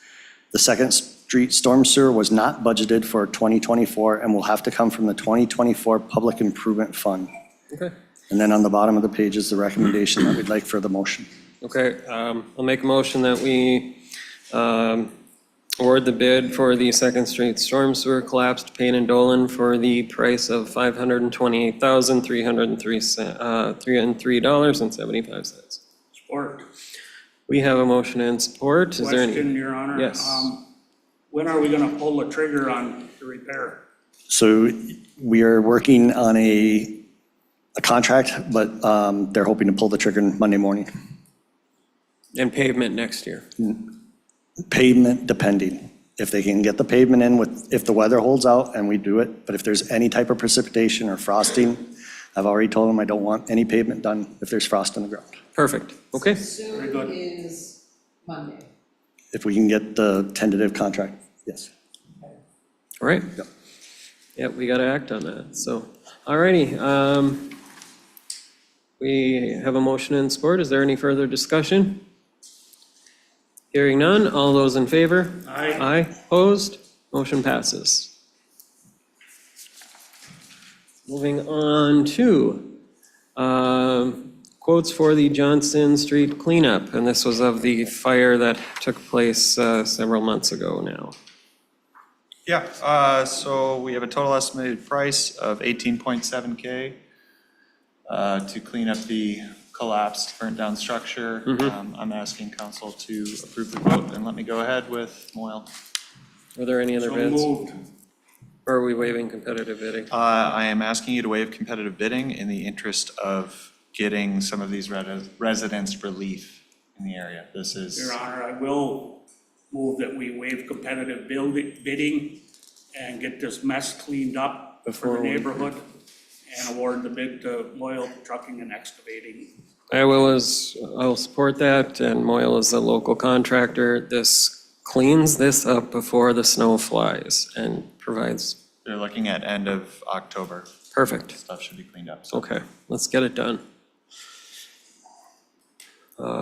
The 2nd Street Storm Sewer was not budgeted for 2024 and will have to come from the 2024 Public Improvement Fund. Okay. And then on the bottom of the page is the recommendation that we'd like for the motion. Okay, I'll make a motion that we award the bid for the 2nd Street Storm Sewer collapsed Payne and Dolan for the price of $528,303.75. Support. We have a motion and support. Is there any? Question, Your Honor. Yes. When are we gonna pull the trigger on the repair? So we are working on a contract, but they're hoping to pull the trigger Monday morning. And pavement next year. Pavement depending. If they can get the pavement in if the weather holds out and we do it, but if there's any type of precipitation or frosting, I've already told them I don't want any pavement done if there's frost on the ground. Perfect, okay. Soon is Monday. If we can get the tentative contract, yes. All right. Yep, we got to act on that. So, all righty. We have a motion and support. Is there any further discussion? Hearing none. All those in favor? Aye. Aye. Opposed? Motion passes. Moving on to quotes for the Johnson Street cleanup. And this was of the fire that took place several months ago now. Yeah, so we have a total estimated price of 18.7K to clean up the collapsed, burnt down structure. I'm asking council to approve the quote and let me go ahead with Moyle. Are there any other So bids? moved. Or are we waiving competitive bidding? I am asking you to waive competitive bidding in the interest of getting some of these residents relief in the area. This is. Your Honor, I will move that we waive competitive bidding and get this mess cleaned up for Before the we- neighborhood and award the bid to Loyal Trucking and Excavating. I'll support that, and Moyle is a local contractor. This cleans this up before the snow flies and provides, They're looking at end of October. perfect. Stuff should be cleaned up. So. Okay, let's get it done.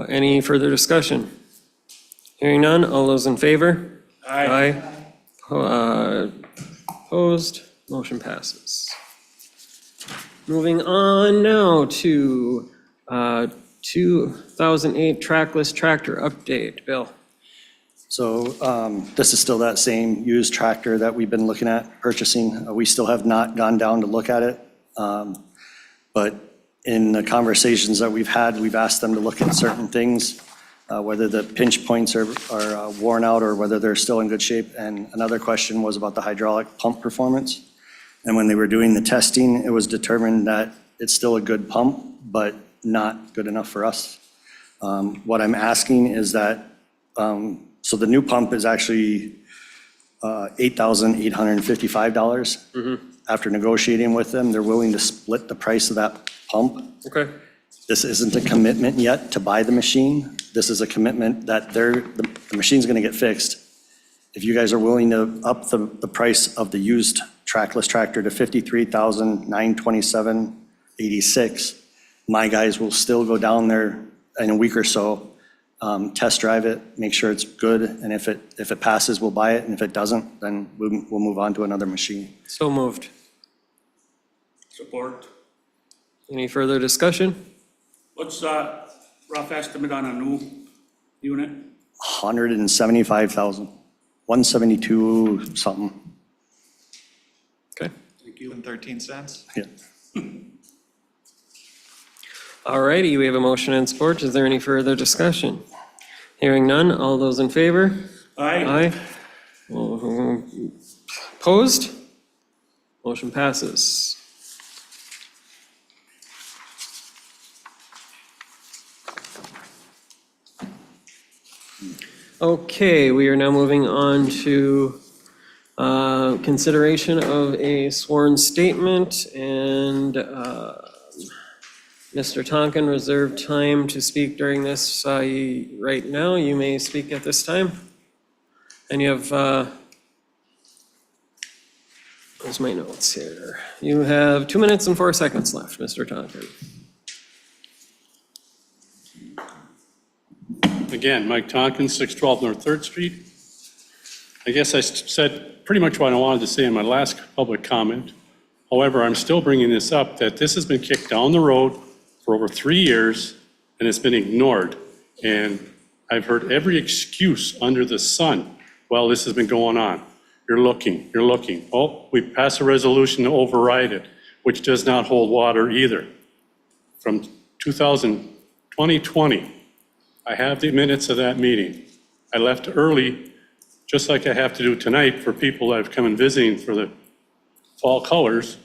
Any further discussion? Hearing none, all those in favor? Aye. Opposed, motion passes. Moving on now to 2008 trackless tractor update. Bill? So this is still that same used tractor that we've been looking at purchasing. We still have not gone down to look at it. But in the conversations that we've had, we've asked them to look at certain things, whether the pinch points are worn out or whether they're still in good shape. And another question was about the hydraulic pump performance. And when they were doing the testing, it was determined that it's still a good pump, but not good enough for us. What I'm asking is that, so the new pump is actually $8,855. After negotiating with them, they're willing to split the price of that pump. Okay. This isn't a commitment yet to buy the machine. This is a commitment that the machine's gonna get fixed. If you guys are willing to up the price of the used trackless tractor to $53,927.86, my guys will still go down there in a week or so test drive it, make sure it's good, and if it passes, we'll buy it, and if it doesn't, then we'll move on to another machine. So moved. Support. Any further discussion? What's rough estimate on a new unit? 175,000, 172 something, Okay. Thank you. And 13 cents? yeah. All righty, we have a motion and support. Is there any further discussion? Hearing none, all those in favor? Aye. Aye. Opposed? Motion passes. Okay, we are now moving on to consideration of a sworn statement, and Mr. Tonkin reserved time to speak during this right now. You may speak at this time. And you have, where's my notes here? You have 2 minutes and 4 seconds left, Mr. Tonkin. Again, Mike Tompkins, 612 North 3rd Street. I guess I said pretty much what I wanted to say in my last public comment. However, I'm still bringing this up, that this has been kicked down the road for over 3 years, and it's been ignored. And I've heard every excuse under the sun while this has been going on. You're looking. Oh, we passed a resolution to override it, which does not hold water either. From 2020, I have the minutes of that meeting. I left early, just like I have to do tonight for people that have come and visiting for the fall colors,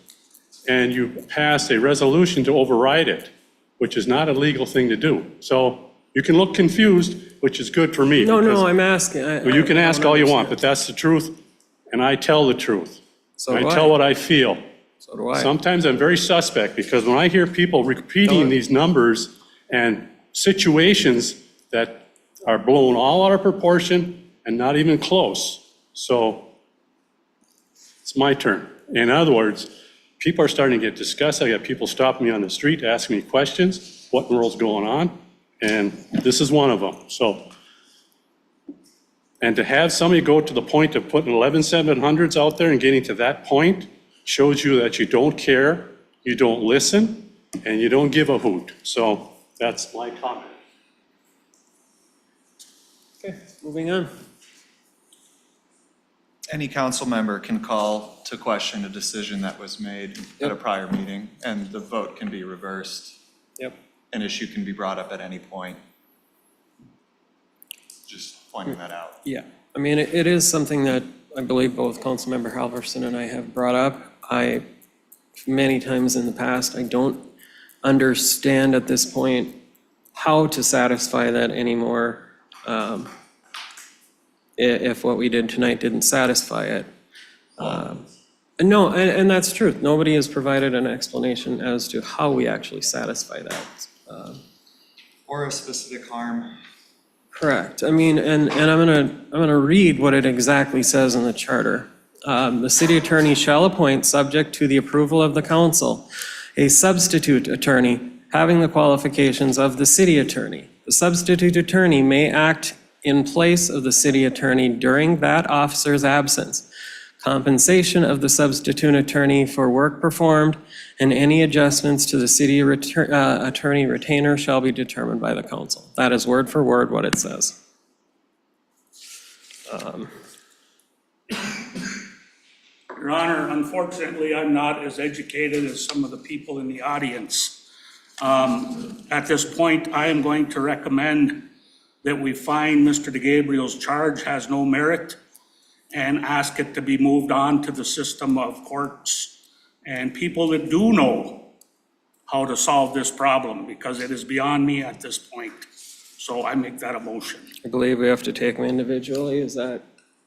and you passed a resolution to override it, which is not a legal thing to do. So you can look confused, which is good for me. No, because- I'm asking. Well, you can ask all you want, but that's the truth, and I tell the truth. So I do tell what I feel. So do I. Sometimes I'm very suspect, because when I hear people repeating these numbers and situations that are blown all out of proportion and not even close. So it's my turn. In other words, people are starting to get disgusted. I got people stopping me on the street, asking me questions, what in the world's going on? And this is one of them. So, and to have somebody go to the point of putting 11,700s out there and getting to that point shows you that you don't care, you don't listen, and you don't give a hoot. So that's my comment. Okay, moving on. Any council member can call to question a decision that was made at a prior meeting, and the vote can be reversed. Yep. An issue can be brought up at any point. Just pointing that out. Yeah, I mean, it is something that I believe both Councilmember Halverson and I have brought up. Many times in the past, I don't understand at this point how to satisfy that anymore. If what we did tonight didn't satisfy it. No, and that's true. Nobody has provided an explanation as to how we actually satisfy that. Or a specific harm. Correct. I mean, and I'm gonna read what it exactly says in the charter. The city attorney shall appoint, subject to the approval of the council, a substitute attorney having the qualifications of the city attorney. The substitute attorney may act in place of the city attorney during that officer's absence. Compensation of the substitute attorney for work performed and any adjustments to the city attorney retainer shall be determined by the council. That is word for word what it says. Your Honor, unfortunately, I'm not as educated as some of the people in the audience. At this point, I am going to recommend that we find Mr. DeGabriel's charge has no merit and ask it to be moved on to the system of courts and people that do know how to solve this problem, because it is beyond me at this point. So I make that a motion. I believe we have to take them individually. Is that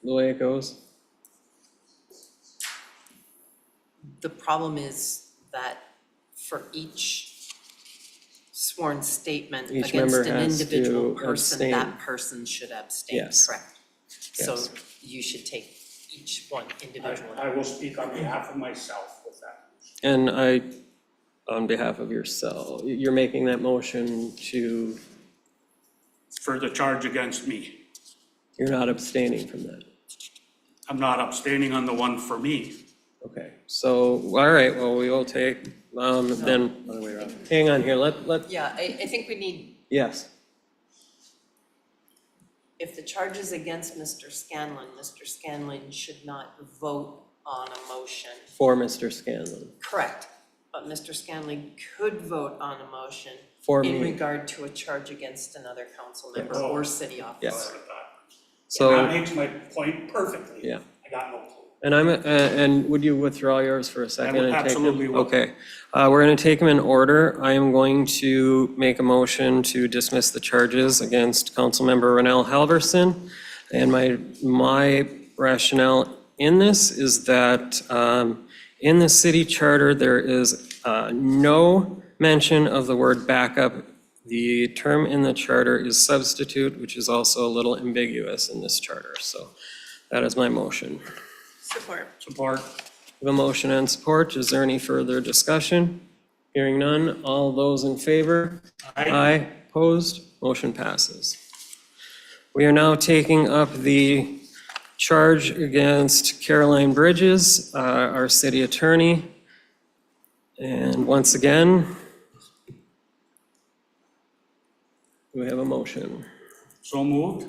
the way it goes? The problem is that for each sworn statement Each member against an has to individual person, abstain. that person should abstain, Yes. correct? So Yes. you should take each one individually. I will speak on behalf of myself with that. And on behalf of yourself, you're making that motion for the charge against me. You're not abstaining from that. I'm not abstaining on the one for me. Okay, so, all right, well, we will take, then, hang on here, let, Yeah, I think we need, yes. if the charge is against Mr. Scanlon should not vote on a motion. For Mr. Scanlon. Correct, but Mr. Scanlon could vote on a motion For in me. regard to a charge against another council member or city officer. Yes. And So, that makes my point perfectly. yeah. I got no clue. And and would you withdraw yours for a second? would and take them? absolutely will. Okay, we're gonna take them in order. I am going to make a motion to dismiss the charges against Councilmember Rennell Halverson. And my rationale in this is that, in the city charter, there is, no mention of the word backup. The term in the charter is substitute, which is also a little ambiguous in this charter. So that is my motion. Support. Support. We have a motion and support. Is there any further discussion? Hearing none. All those in favor? Aye. Opposed? Motion passes. We are now taking up the charge against Caroline Bridges, our city attorney. And once again, we have a motion. So moved.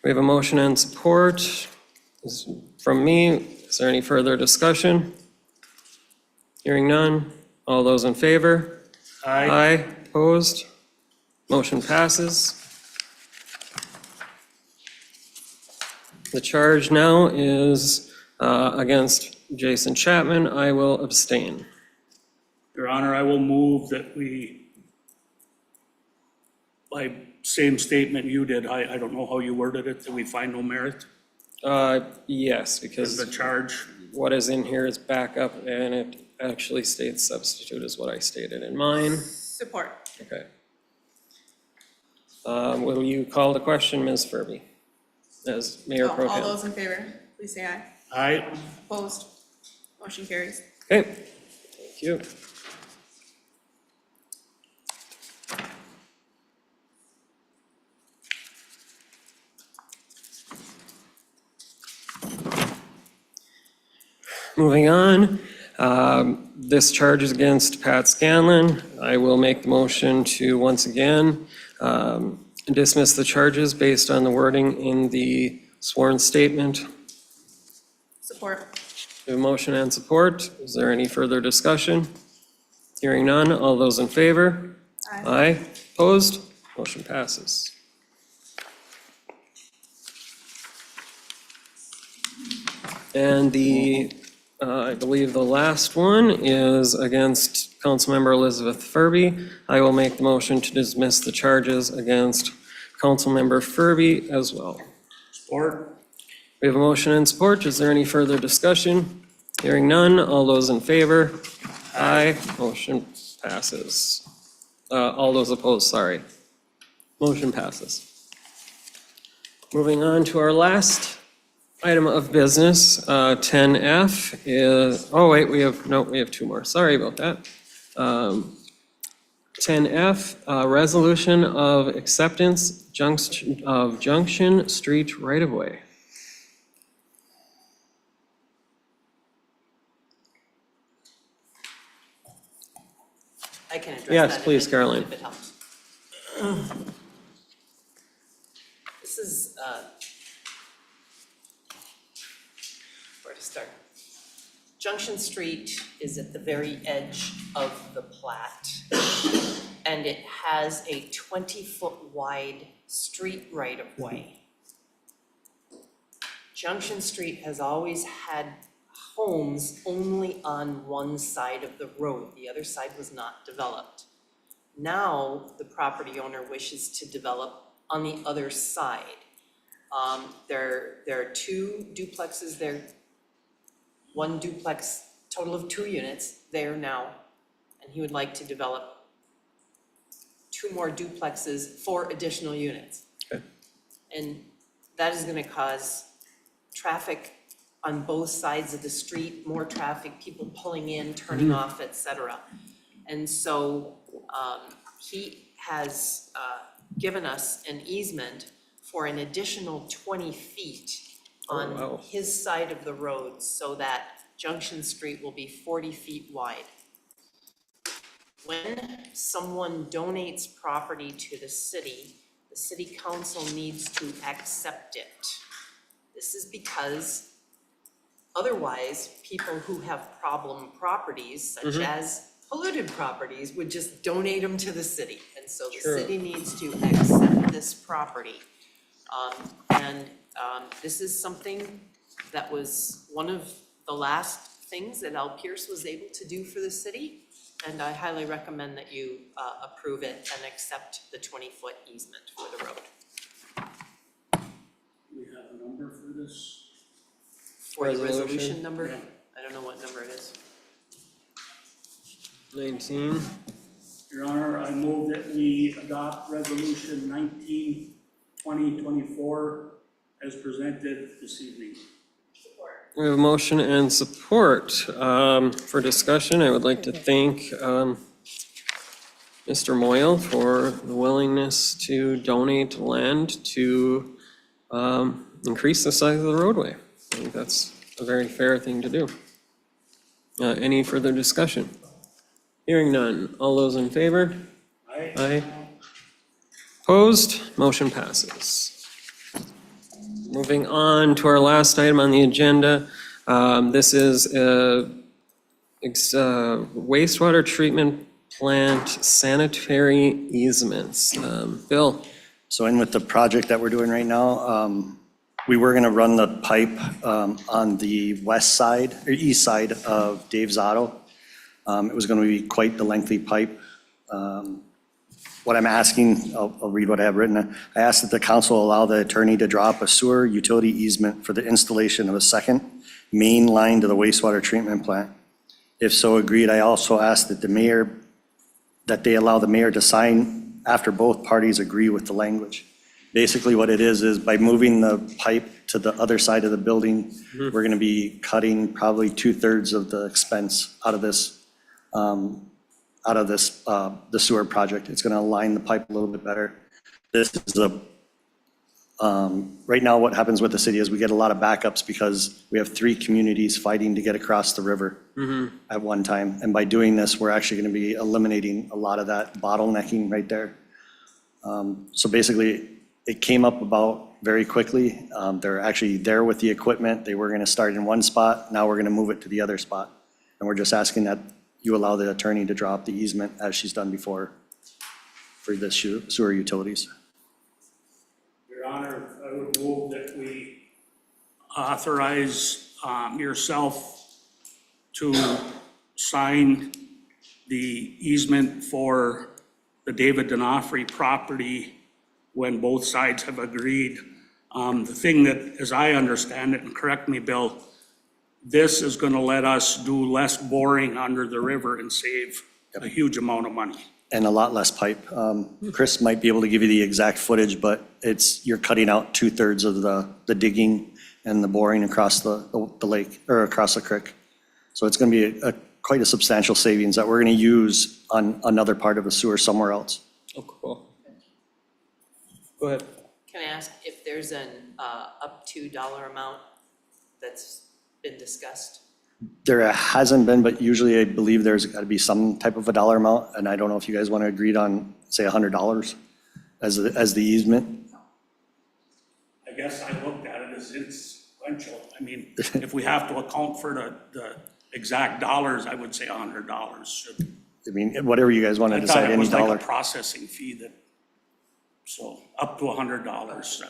We have a motion and support from me. Is there any further discussion? Hearing none. All those in favor? Aye. Opposed? Motion passes. The charge now is against Jason Chapman. I will abstain. Your Honor, I will move that we, by same statement you did, I don't know how you worded it, that we find no merit Yes, as because the charge. what is in here is backup, and it actually states substitute is what I stated in mine. Support. Okay. Will you call the question, Ms. Furby, as Mayor Pro All Tem? those in favor, please say aye. Aye. Opposed? Motion carries. Okay, thank you. Moving on, this charge is against Pat Scanlon. I will make the motion to, once again, dismiss the charges based on the wording in the sworn statement. Support. We have a motion and support. Is there any further discussion? Hearing none. All those in favor? Aye. Aye. Opposed? Motion passes. And I believe the last one is against Councilmember Elizabeth Furby. I will make the motion to dismiss the charges against Councilmember Furby as well. Support. We have a motion and support. Is there any further discussion? Hearing none. All those in favor? Aye. Motion passes. All those opposed, sorry. Motion passes. Moving on to our last item of business, 10F is, oh wait, we have two more. Sorry about that. 10F, resolution of acceptance of Junction Street right-of-way. I can address that. Yes, if please, it- Caroline. If it helps. This is, where to start? Junction Street is at the very edge of the plat, and it has a 20-foot wide street right-of-way. Junction Street has always had homes only on one side of the road. The other side was not developed. Now, the property owner wishes to develop on the other side. There are two duplexes there, one duplex, total of 2 units there now, and he would like to develop 2 more duplexes for additional units. Okay. And that is gonna cause traffic on both sides of the street, more traffic, people pulling in, turning off, et cetera. And so, he has, given us an easement for an additional 20 feet on wow. his side of the road so that Junction Street will be 40 feet wide. When someone donates property to the city council needs to accept it. This is because otherwise, people who have problem properties, such as polluted properties, would just donate them to the city. And so the True. city needs to accept this property. This is something that was one of the last things that Al Pierce was able to do for the city. And I highly recommend that you approve it and accept the 20-foot easement for the road. We have a number for this. For the Resolution. resolution number, I don't know what number it is. 19. Your Honor, I move that we adopt resolution 19, 2024 as presented this evening. We have a motion and support for discussion. I would like to thank Mr. Moyle for the willingness to donate land to increase the size of the roadway. I think that's a very fair thing to do. Any further discussion? Hearing none. All those in favor? Aye. Aye. Opposed? Motion passes. Moving on to our last item on the agenda. This is wastewater treatment plant sanitary easements. Bill? So in with the project that we're doing right now, we were gonna run the pipe on the west side, or east side of Dave's Auto. It was gonna be quite the lengthy pipe. What I'm asking, I'll read what I have written. I asked that the council allow the attorney to drop a sewer utility easement for the installation of a second main line to the wastewater treatment plant. If so agreed, I also asked that they allow the mayor to sign after both parties agree with the language. Basically what it is by moving the pipe to the other side of the building, we're gonna be cutting probably 2/3 of the expense out of the sewer project. It's gonna align the pipe a little bit better. This is right now what happens with the city is we get a lot of backups because we have 3 communities fighting to get across the river at one time. And by doing this, we're actually gonna be eliminating a lot of that bottlenecking right there. So basically, it came up about very quickly. They're actually there with the equipment. They were gonna start in one spot, now we're gonna move it to the other spot. And we're just asking that you allow the attorney to drop the easement as she's done before for the sewer utilities. Your Honor, I would move that we authorize yourself to sign the easement for the David D'Onofrio property when both sides have agreed. The thing that, as I understand it, and correct me, Bill, this is gonna let us do less boring under the river and save a huge amount of money. And a lot less pipe. Chris might be able to give you the exact footage, but you're cutting out 2/3 of the digging and the boring across the lake, or across the creek. So it's gonna be quite a substantial savings that we're gonna use on another part of the sewer somewhere else. Oh, cool. Go ahead. Can I ask if there's an up to dollar amount that's been discussed? There hasn't been, but usually I believe there's gotta be some type of a dollar amount, and I don't know if you guys wanna agree on, say, $100 as the easement. I guess I looked at it as insequential. I mean, if we have to account for the exact dollars, I would say $100. I mean, whatever you guys wanna I thought decide, it any was like dollar. a processing fee that, so up to $100.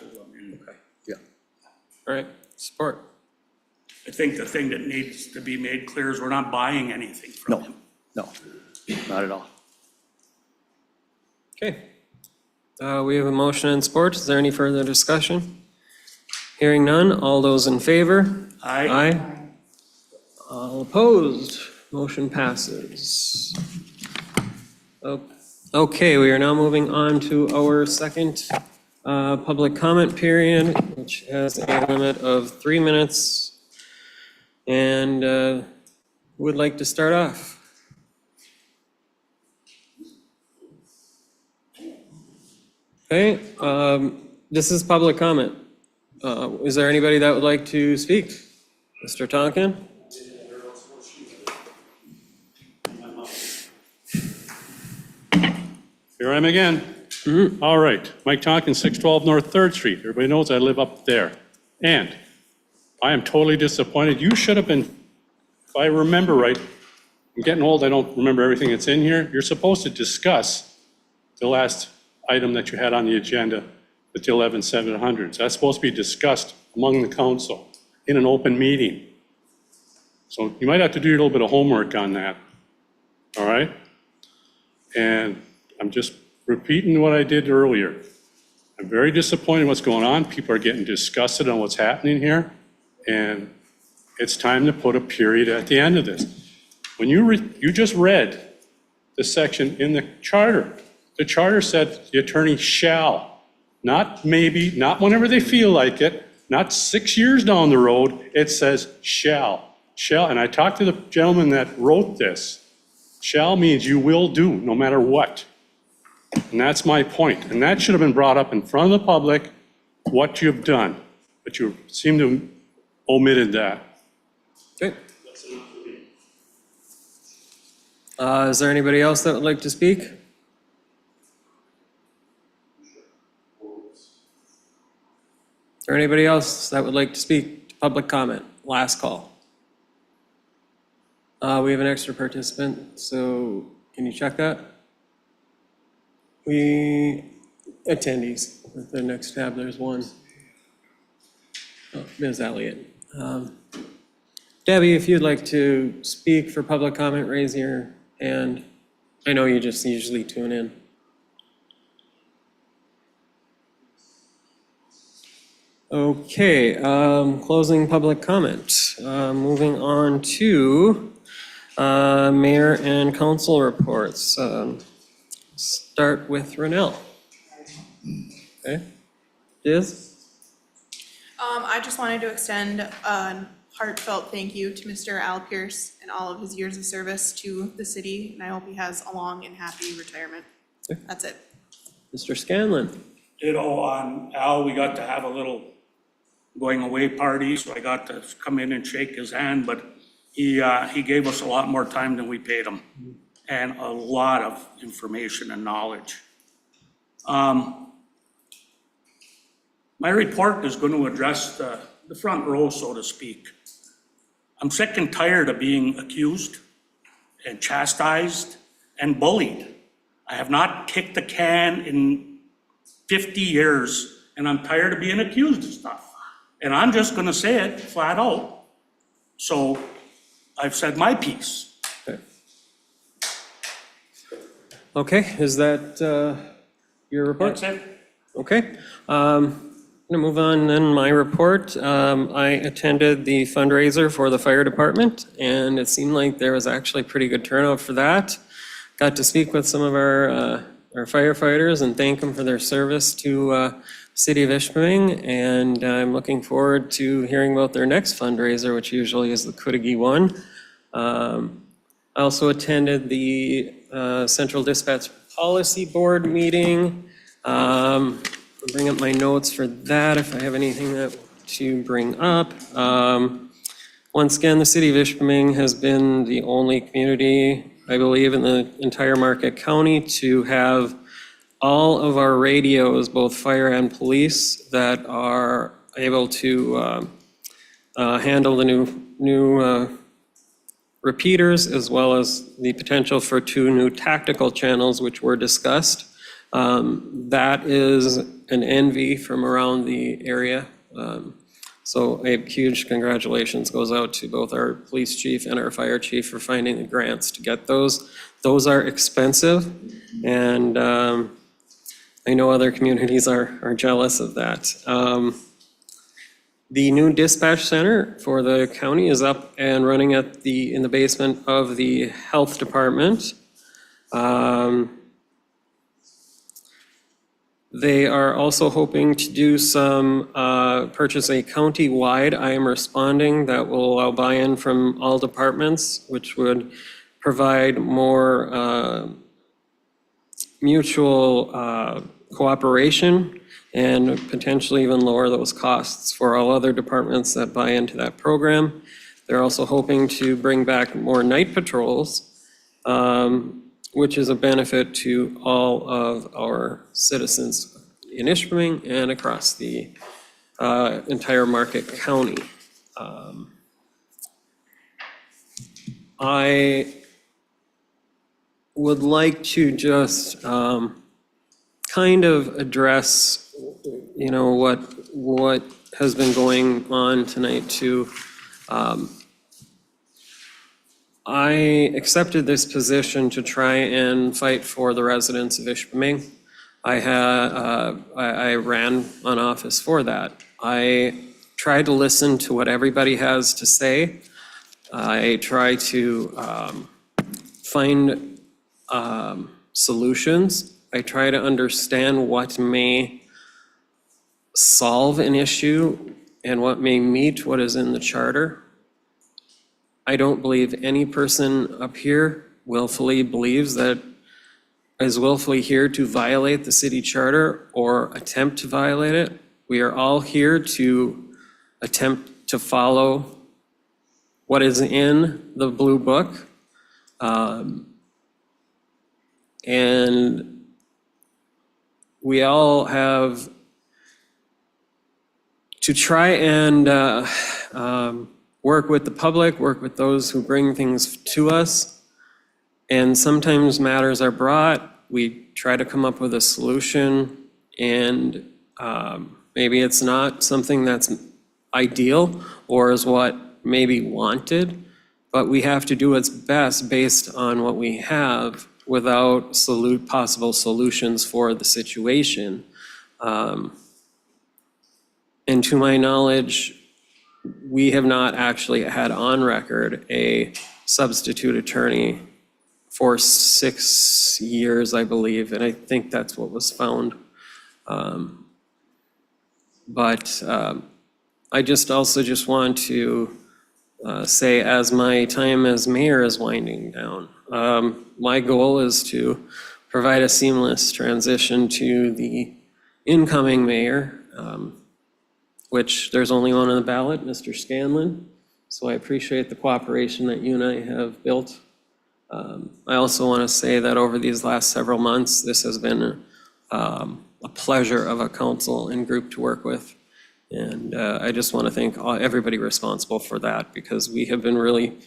Yeah. All right, support. I think the thing that needs to be made clear is we're not buying anything from him. No, not at all. Okay. We have a motion and support. Is there any further discussion? Hearing none. All those in favor? Aye. Aye. All opposed? Motion passes. Okay, we are now moving on to our second public comment period, which has a limit of 3 minutes. And who would like to start off? Okay, this is public comment. Is there anybody that would like to speak? Mr. Tonkin? Here I am again. All right, Mike Tonkin, 612 North 3rd Street. Everybody knows I live up there. And I am totally disappointed. You should have been, if I remember right, I'm getting old, I don't remember everything that's in here. You're supposed to discuss the last item that you had on the agenda with the 11-700s. That's supposed to be discussed among the council in an open meeting. So you might have to do a little bit of homework on that, all right? And I'm just repeating what I did earlier. I'm very disappointed in what's going on. People are getting disgusted on what's happening here, and it's time to put a period at the end of this. When you just read the section in the charter said the attorney shall, not maybe, not whenever they feel like it, not 6 years down the road, it says shall. And I talked to the gentleman that wrote this. Shall means you will do, no matter what. And that's my point. And that should have been brought up in front of the public, what you've done. But you seem to have omitted that. Okay. Is there anybody else that would like to speak? Is there anybody else that would like to speak to public comment? Last call. We have an extra participant, so can you check that? Attendees, with the next tab, there's one. Oh, Ms. Elliott. Debbie, if you'd like to speak for public comment, raise your hand. I know you just usually tune in. Okay, closing public comment. Moving on to mayor and council reports. Start with Renell. Okay, Diz? I just wanted to extend a heartfelt thank you to Mr. Al Pierce and all of his years of service to the city, and I hope he has a long and happy retirement. Okay. That's it. Mr. Scanlon? Ditto on Al, we got to have a little going away party, so I got to come in and shake his hand, but he gave us a lot more time than we paid him, and a lot of information and knowledge. My report is going to address the front row, so to speak. I'm sick and tired of being accused and chastised and bullied. I have not kicked the can in 50 years, and I'm tired of being accused of stuff. And I'm just going to say it flat out. So I've said my piece. Okay, is that your report? That's it. Okay, I'm gonna move on then my report. I attended the fundraiser for the fire department, and it seemed like there was actually pretty good turnout for that. Got to speak with some of our firefighters and thank them for their service to City of Ishpeming, and I'm looking forward to hearing about their next fundraiser, which usually is the Kudigi one. I also attended the Central Dispatch Policy Board meeting. I'll bring up my notes for that if I have anything to bring up. Once again, the City of Ishpeming has been the only community, I believe, in the entire Marquette County to have all of our radios, both fire and police, that are able to handle the new repeaters, as well as the potential for 2 new tactical channels, which were discussed. That is an envy from around the area. So a huge congratulations goes out to both our police chief and our fire chief for finding the grants to get those. Those are expensive, and I know other communities are jealous of that. The new dispatch center for the county is up and running in the basement of the health department. They are also hoping to do purchase a county-wide I am responding that will allow buy-in from all departments, which would provide more mutual cooperation and potentially even lower those costs for all other departments that buy into that program. They're also hoping to bring back more night patrols, which is a benefit to all of our citizens in Ishpeming and across the entire Market County. I would like to just kind of address, what has been going on tonight too. I accepted this position to try and fight for the residents of Ishpeming. I ran on office for that. I try to listen to what everybody has to say. I try to find solutions. I try to understand what may solve an issue and what may meet what is in the charter. I don't believe any person up here willfully believes that is willfully here to violate the city charter or attempt to violate it. We are all here to attempt to follow what is in the Blue Book. And we all have to try and work with the public, work with those who bring things to us. And sometimes matters are brought, we try to come up with a solution, and maybe it's not something that's ideal or is what may be wanted, but we have to do its best based on what we have without possible solutions for the situation. And to my knowledge, we have not actually had on record a substitute attorney for 6 years, I believe, and I think that's what was found. But I also want to say, as my time as mayor is winding down, my goal is to provide a seamless transition to the incoming mayor, which there's only one on the ballot, Mr. Scanlon. So I appreciate the cooperation that you and I have built. I also want to say that over these last several months, this has been a pleasure of a council and group to work with. And I just want to thank everybody responsible for that, because we have been really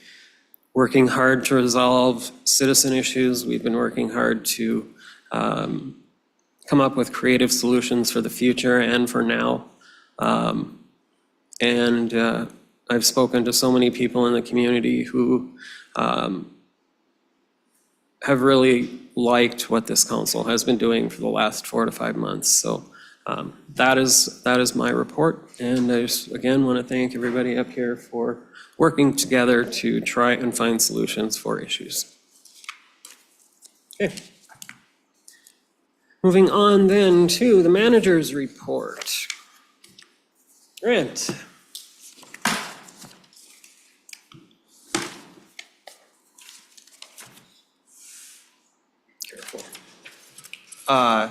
working hard to resolve citizen issues. We've been working hard to come up with creative solutions for the future and for now. And I've spoken to so many people in the community who have really liked what this council has been doing for the last 4 to 5 months. So that is my report. And I just, again, want to thank everybody up here for working together to try and find solutions for issues. Okay. Moving on then to the manager's report. Grant. Careful.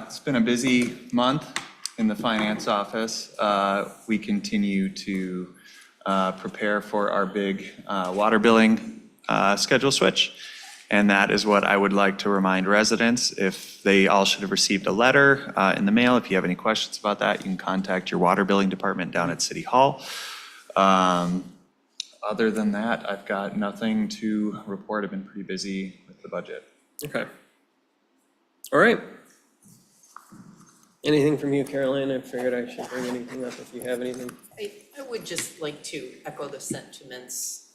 It's been a busy month in the finance office. We continue to prepare for our big water billing schedule switch. And that is what I would like to remind residents. If they all should have received a letter in the mail, if you have any questions about that, you can contact your water billing department down at City Hall. Other than that, I've got nothing to report. I've been pretty busy with the budget. Okay. All right. Anything from you, Caroline? I figured I should bring anything up if you have anything. I would just like to echo the sentiments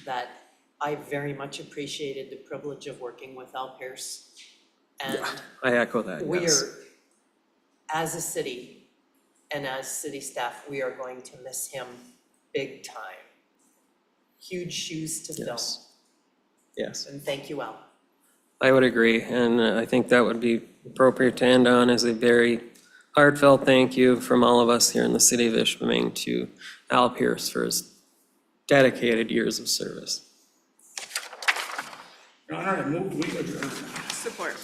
that I very much appreciated the privilege of working with Al Pierce. And I echo that, we yes. are, as a city and as city staff, we are going to miss him big time. Huge shoes to fill. Yes. And thank you, Al. I would agree, and I think that would be appropriate to end on as a very heartfelt thank you from all of us here in the city of Ishpeming to Al Pierce for his dedicated years of service. Your Honor, I move we adjourn. Support.